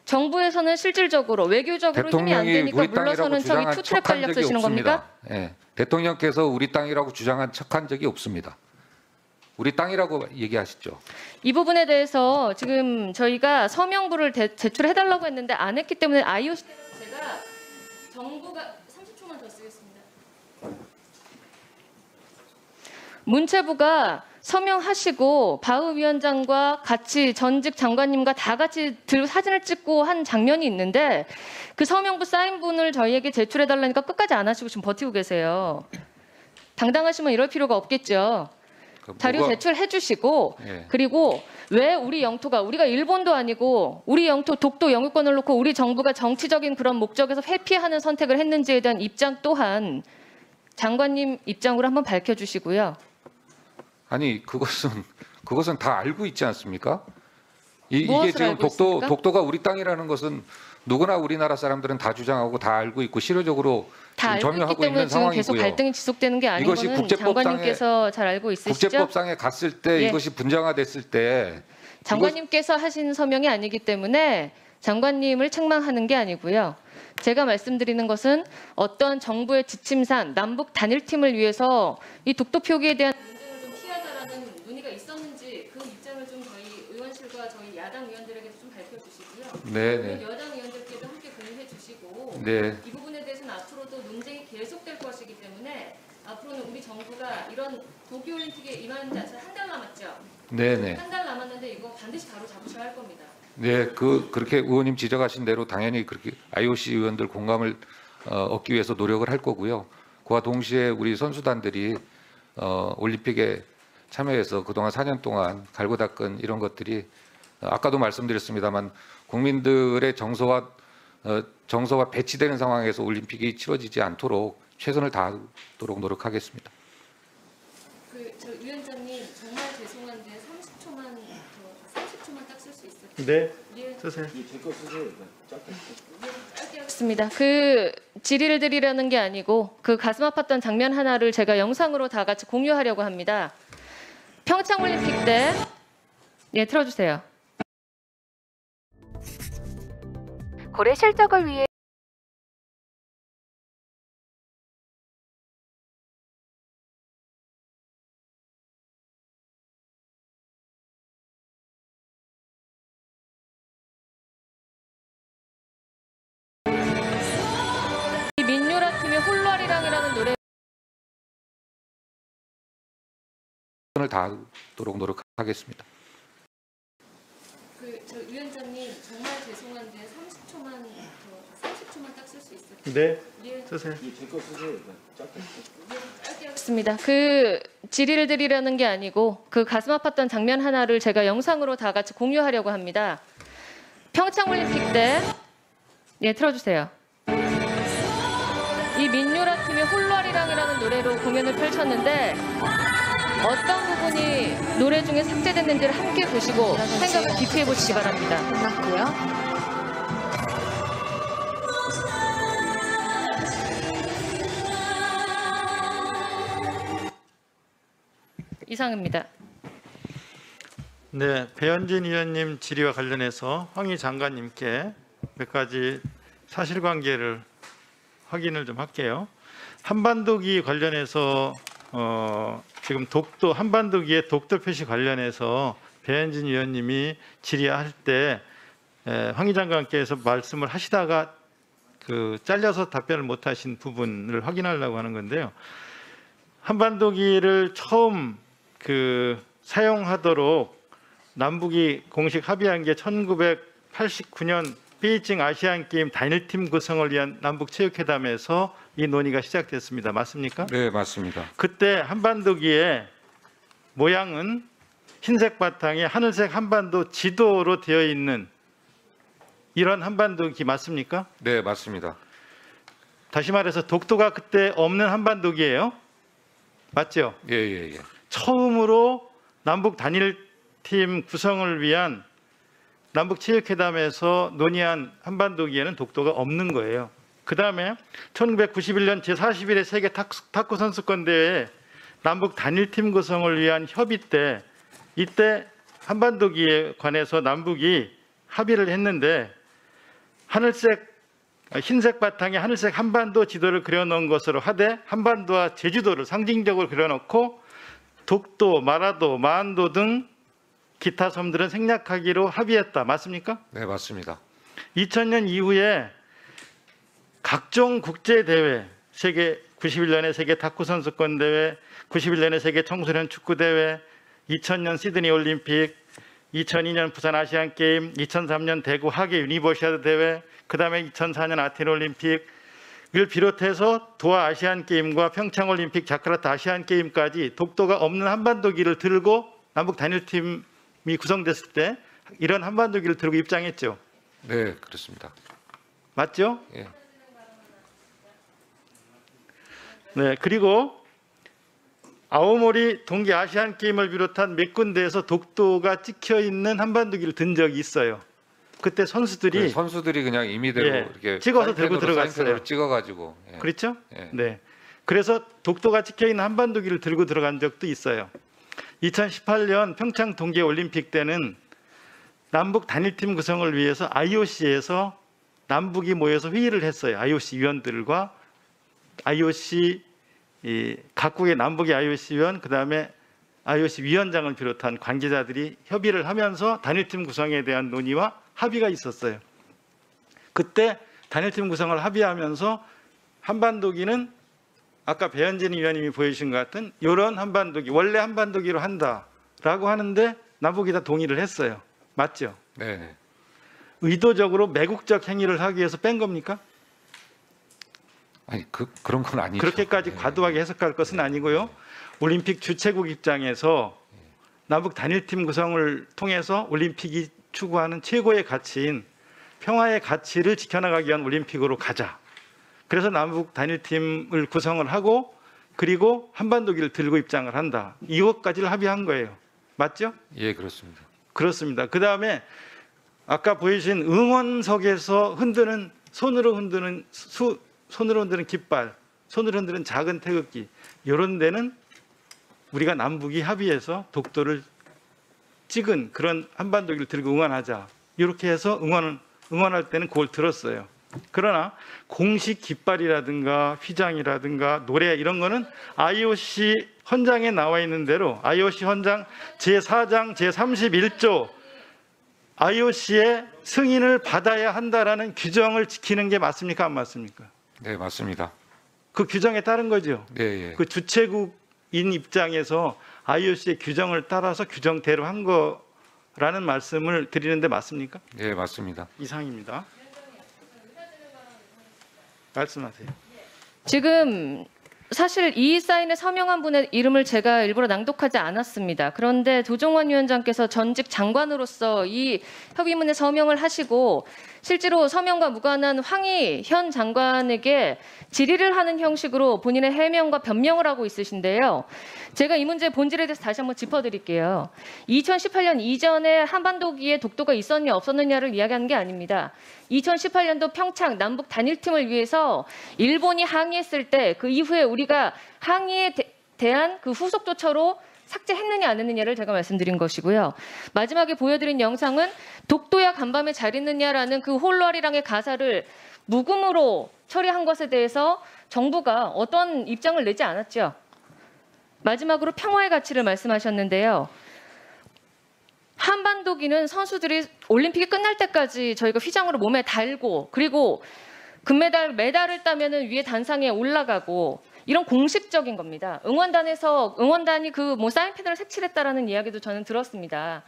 정부에서는 실질적으로 외교적으로 힘이 안 되니까 물러서는 척이 투트랙 전략 쓰시는 겁니까? 예. 대통령께서 우리 땅이라고 주장한 척한 적이 없습니다. 우리 땅이라고 얘기하시죠. 이 부분에 대해서 지금 저희가 서명부를 제출해달라고 했는데 안 했기 때문에 IOC 제가 정부가 30초만 더 쓰겠습니다. 문체부가 서명하시고 바흐 위원장과 같이 전직 장관님과 다 같이 사진을 찍고 한 장면이 있는데 그 서명부 사인본을 저희에게 제출해달라니까 끝까지 안 하시고 지금 버티고 계세요. 당당하시면 이럴 필요가 없겠죠. 자료 제출해 주시고 예. 그리고 왜 우리 영토가 우리가 일본도 아니고 우리 영토 독도 영유권을 놓고 우리 정부가 정치적인 그런 목적에서 회피하는 선택을 했는지에 대한 입장 또한 장관님 입장으로 한번 밝혀주시고요. 아니 그것은 다 알고 있지 않습니까? 이게 무엇을 지금 알고 있습니까? 독도가 우리 땅이라는 것은 누구나 우리나라 사람들은 다 주장하고 다 알고 있고 실효적으로 다 지금 알고 있기 점유하고 때문에 있는 지금 계속 상황이고요. 갈등이 지속되는 게 아닌 이것이 거는 장관님께서 잘 알고 있으시죠? 국제법상에 갔을 때 예. 이것이 분쟁화됐을 때 장관님께서 하신 서명이 아니기 때문에 장관님을 책망하는 게 아니고요. 제가 말씀드리는 것은 어떤 정부의 지침상 남북 단일팀을 위해서 이 독도 표기에 대한 논쟁을 좀 피하자라는 논의가 있었는지 그 입장을 좀 저희 의원실과 저희 야당 의원들에게 좀 밝혀주시고요. 네. 여당 의원들께도 함께 공유해 주시고 네. 이 부분에 대해서는 앞으로도 논쟁이 계속될 것이기 때문에 앞으로는 우리 정부가 이런 도쿄올림픽에 임하는 자 한 달 남았죠. 네네. 한 달 남았는데 이거 반드시 바로 잡으셔야 할 겁니다. 네, 그렇게 의원님 지적하신 대로 당연히 그렇게 IOC 의원들 공감을 얻기 위해서 노력을 할 거고요. 그와 동시에 우리 선수단들이 올림픽에 참여해서 그동안 4년 동안 갈고 닦은 이런 것들이 아까도 말씀드렸습니다만 국민들의 정서와 배치되는 상황에서 올림픽이 치러지지 않도록 최선을 다하도록 노력하겠습니다. 저 위원장님 정말 죄송한데 30초만 딱 쓸 수 있을까요? 네, 예. 쓰세요. 짧게 하겠습니다. 그 질의를 드리려는 게 아니고 그 가슴 아팠던 장면 하나를 제가 영상으로 다 같이 공유하려고 합니다. 평창올림픽 때 틀어주세요. 고래 실적을 위해 홀로아리랑이라는 노래 을 다하도록 노력하겠습니다. 저 위원장님 정말 죄송한데 30초만 딱 쓸 수 있어요? 네. 예. 쓰세요. 짧게 하겠습니다. 그 질의를 드리려는 게 아니고 그 가슴 아팠던 장면 하나를 제가 영상으로 다 같이 공유하려고 합니다. 평창올림픽 때 틀어주세요. 이 민요라 팀의 홀로아리랑이라는 노래로 공연을 펼쳤는데 어떤 부분이 노래 중에 삭제됐는지를 함께 보시고 생각을 깊이 해보시기 바랍니다. 끝났고요. 이상입니다. 네, 배현진 의원님 질의와 관련해서 황희 장관님께 몇 가지 사실관계를 확인을 좀 할게요. 한반도기 관련해서 지금 독도 한반도기의 독도 표시 관련해서 배현진 의원님이 질의할 때 황희 장관께서 말씀을 하시다가 그 잘려서 답변을 못 하신 부분을 확인하려고 하는 건데요. 한반도기를 처음 사용하도록 남북이 공식 합의한 게 1989년 베이징 아시안게임 단일팀 구성을 위한 남북체육회담에서 이 논의가 시작됐습니다. 맞습니까? 네, 맞습니다. 그때 한반도기의 모양은 흰색 바탕에 하늘색 한반도 지도로 되어 있는 이런 한반도기 맞습니까? 네, 맞습니다. 다시 말해서 독도가 그때 없는 한반도기예요. 맞죠? 예. 처음으로 남북 단일팀 구성을 위한 남북체육회담에서 논의한 한반도기에는 독도가 없는 거예요. 그 다음에 1991년 제41회 세계 탁구 선수권 대회 남북 단일팀 구성을 위한 협의 때 이때 한반도기에 관해서 남북이 합의를 했는데 흰색 바탕에 하늘색 한반도 지도를 그려놓은 것으로 하되 한반도와 제주도를 상징적으로 그려놓고 독도, 마라도, 마안도 등 기타 섬들은 생략하기로 합의했다. 맞습니까? 네, 맞습니다. 2000년 이후에 각종 국제 대회, 91년에 세계 탁구 선수권 대회, 91년에 세계 청소년 축구 대회, 2000년 시드니 올림픽, 2002년 부산 아시안 게임, 2003년 대구 하계 유니버시아드 대회, 그다음에 2004년 아테네 올림픽을 비롯해서 도하 아시안 게임과 평창 올림픽, 자카르타 아시안 게임까지 독도가 없는 한반도기를 들고 남북 단일팀이 구성됐을 때 이런 한반도기를 들고 입장했죠. 네, 그렇습니다. 맞죠? 예. 네, 그리고 아오모리 동계 아시안 게임을 비롯한 몇 군데에서 독도가 찍혀 있는 한반도기를 든 적이 있어요. 그때 선수들이 그냥 임의대로 이렇게 찍어서 들고 들어갔어요. 사인펜으로 찍어가지고. 예. 그렇죠? 예. 네. 그래서 독도가 찍혀 있는 한반도기를 들고 들어간 적도 있어요. 2018년 평창 동계 올림픽 때는 남북 단일팀 구성을 위해서 IOC에서 남북이 모여서 회의를 했어요. IOC 위원들과 IOC 각국의 남북의 IOC 위원, 그다음에 IOC 위원장을 비롯한 관계자들이 협의를 하면서 단일팀 구성에 대한 논의와 합의가 있었어요. 그때 단일팀 구성을 합의하면서 한반도기는 아까 배현진 의원님이 보여주신 것 같은 이런 한반도기, 원래 한반도기로 한다라고 하는데 남북이 다 동의를 했어요. 맞죠? 네. 의도적으로 매국적 행위를 하기 위해서 뺀 겁니까? 아니 그런 건 아니죠. 그렇게까지 과도하게 해석할 것은 아니고요. 올림픽 주최국 입장에서 남북 단일팀 구성을 통해서 올림픽이 추구하는 최고의 가치인 평화의 가치를 지켜나가기 위한 올림픽으로 가자. 그래서 남북 단일팀을 구성을 하고 그리고 한반도기를 들고 입장을 한다. 이것까지를 합의한 거예요. 맞죠? 예, 그렇습니다. 그렇습니다. 그다음에 아까 보여주신 응원석에서 손으로 흔드는 깃발, 손으로 흔드는 작은 태극기 이런 데는 우리가 남북이 합의해서 독도를 찍은 그런 한반도기를 들고 응원하자. 이렇게 해서 응원할 때는 그걸 들었어요. 그러나 공식 깃발이라든가 휘장이라든가 노래 이런 거는 IOC 헌장에 나와 있는 대로 IOC 헌장 제4장 제31조 IOC의 승인을 받아야 한다라는 규정을 지키는 게 맞습니까? 안 맞습니까? 네, 맞습니다. 그 규정에 따른 거죠. 예. 그 주최국인 입장에서 IOC의 규정을 따라서 규정대로 한 거라는 말씀을 드리는데 맞습니까? 예, 맞습니다. 이상입니다. 말씀하세요. 지금 사실 이 사인에 서명한 분의 이름을 제가 일부러 낭독하지 않았습니다. 그런데 도종원 위원장께서 전직 장관으로서 이 협의문에 서명을 하시고 실제로 서명과 무관한 황희 현 장관에게 질의를 하는 형식으로 본인의 해명과 변명을 하고 있으신데요. 제가 이 문제의 본질에 대해서 다시 한번 짚어드릴게요. 2018년 이전에 한반도기에 독도가 있었냐 없었느냐를 이야기하는 게 아닙니다. 2018년도 평창 남북 단일팀을 위해서 일본이 항의했을 때 그 이후에 우리가 항의에 대한 그 후속 조처로 삭제했느냐 안 했느냐를 제가 말씀드린 것이고요. 마지막에 보여드린 영상은 독도야 간밤에 잘 있느냐라는 그 홀로아리랑의 가사를 묵음으로 처리한 것에 대해서 정부가 어떤 입장을 내지 않았죠. 마지막으로 평화의 가치를 말씀하셨는데요. 한반도기는 선수들이 올림픽이 끝날 때까지 저희가 휘장으로 몸에 달고 그리고 금메달, 메달을 따면은 위에 단상에 올라가고 이런 공식적인 겁니다. 응원단이 그 뭐 사인펜으로 색칠했다라는 이야기도 저는 들었습니다.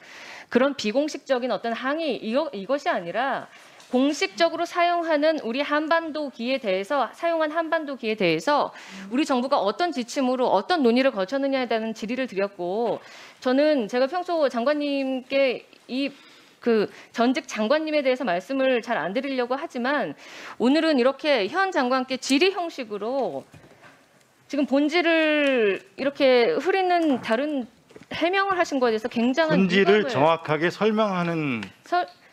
그런 비공식적인 어떤 항의 이것이 아니라 공식적으로 사용하는 우리 한반도기에 대해서 사용한 한반도기에 대해서 우리 정부가 어떤 지침으로 어떤 논의를 거쳤느냐에 대한 질의를 드렸고 저는 제가 평소 장관님께 그 전직 장관님에 대해서 말씀을 잘 안 드리려고 하지만 오늘은 이렇게 현 장관께 질의 형식으로 지금 본질을 이렇게 흐리는 다른 해명을 하신 것에 대해서 굉장한 본질을 정확하게 설명하는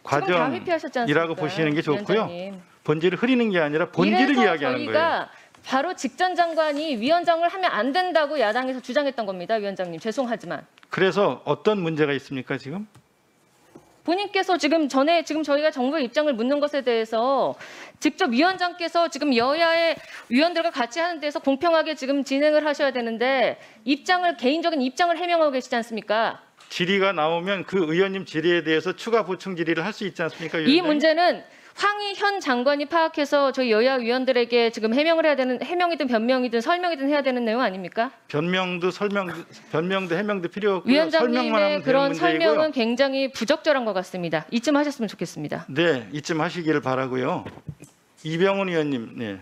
과정이라고 보시는 게 좋고요. 위원장님. 본질을 흐리는 게 아니라 본질을 이야기하는 저희가 거예요. 바로 직전 장관이 위원장을 하면 안 된다고 야당에서 주장했던 겁니다. 위원장님 죄송하지만. 그래서 어떤 문제가 있습니까 지금? 본인께서 지금 저희가 정부의 입장을 묻는 것에 대해서 직접 위원장께서 지금 여야의 위원들과 같이 하는 데서 공평하게 지금 진행을 하셔야 되는데 개인적인 입장을 해명하고 계시지 않습니까? 질의가 나오면 그 의원님 질의에 대해서 추가 보충 질의를 할 수 있지 않습니까? 위원장님? 이 문제는 황희 현 장관이 파악해서 저희 여야 위원들에게 지금 해명이든 변명이든 설명이든 해야 되는 내용 아닙니까? 변명도 해명도 필요 없고요. 설명만 위원장님의 하면 그런 되는 문제이고요. 설명은 굉장히 부적절한 것 같습니다. 이쯤 하셨으면 좋겠습니다. 네, 이쯤 하시기를 바라고요. 이병훈 의원님, 네.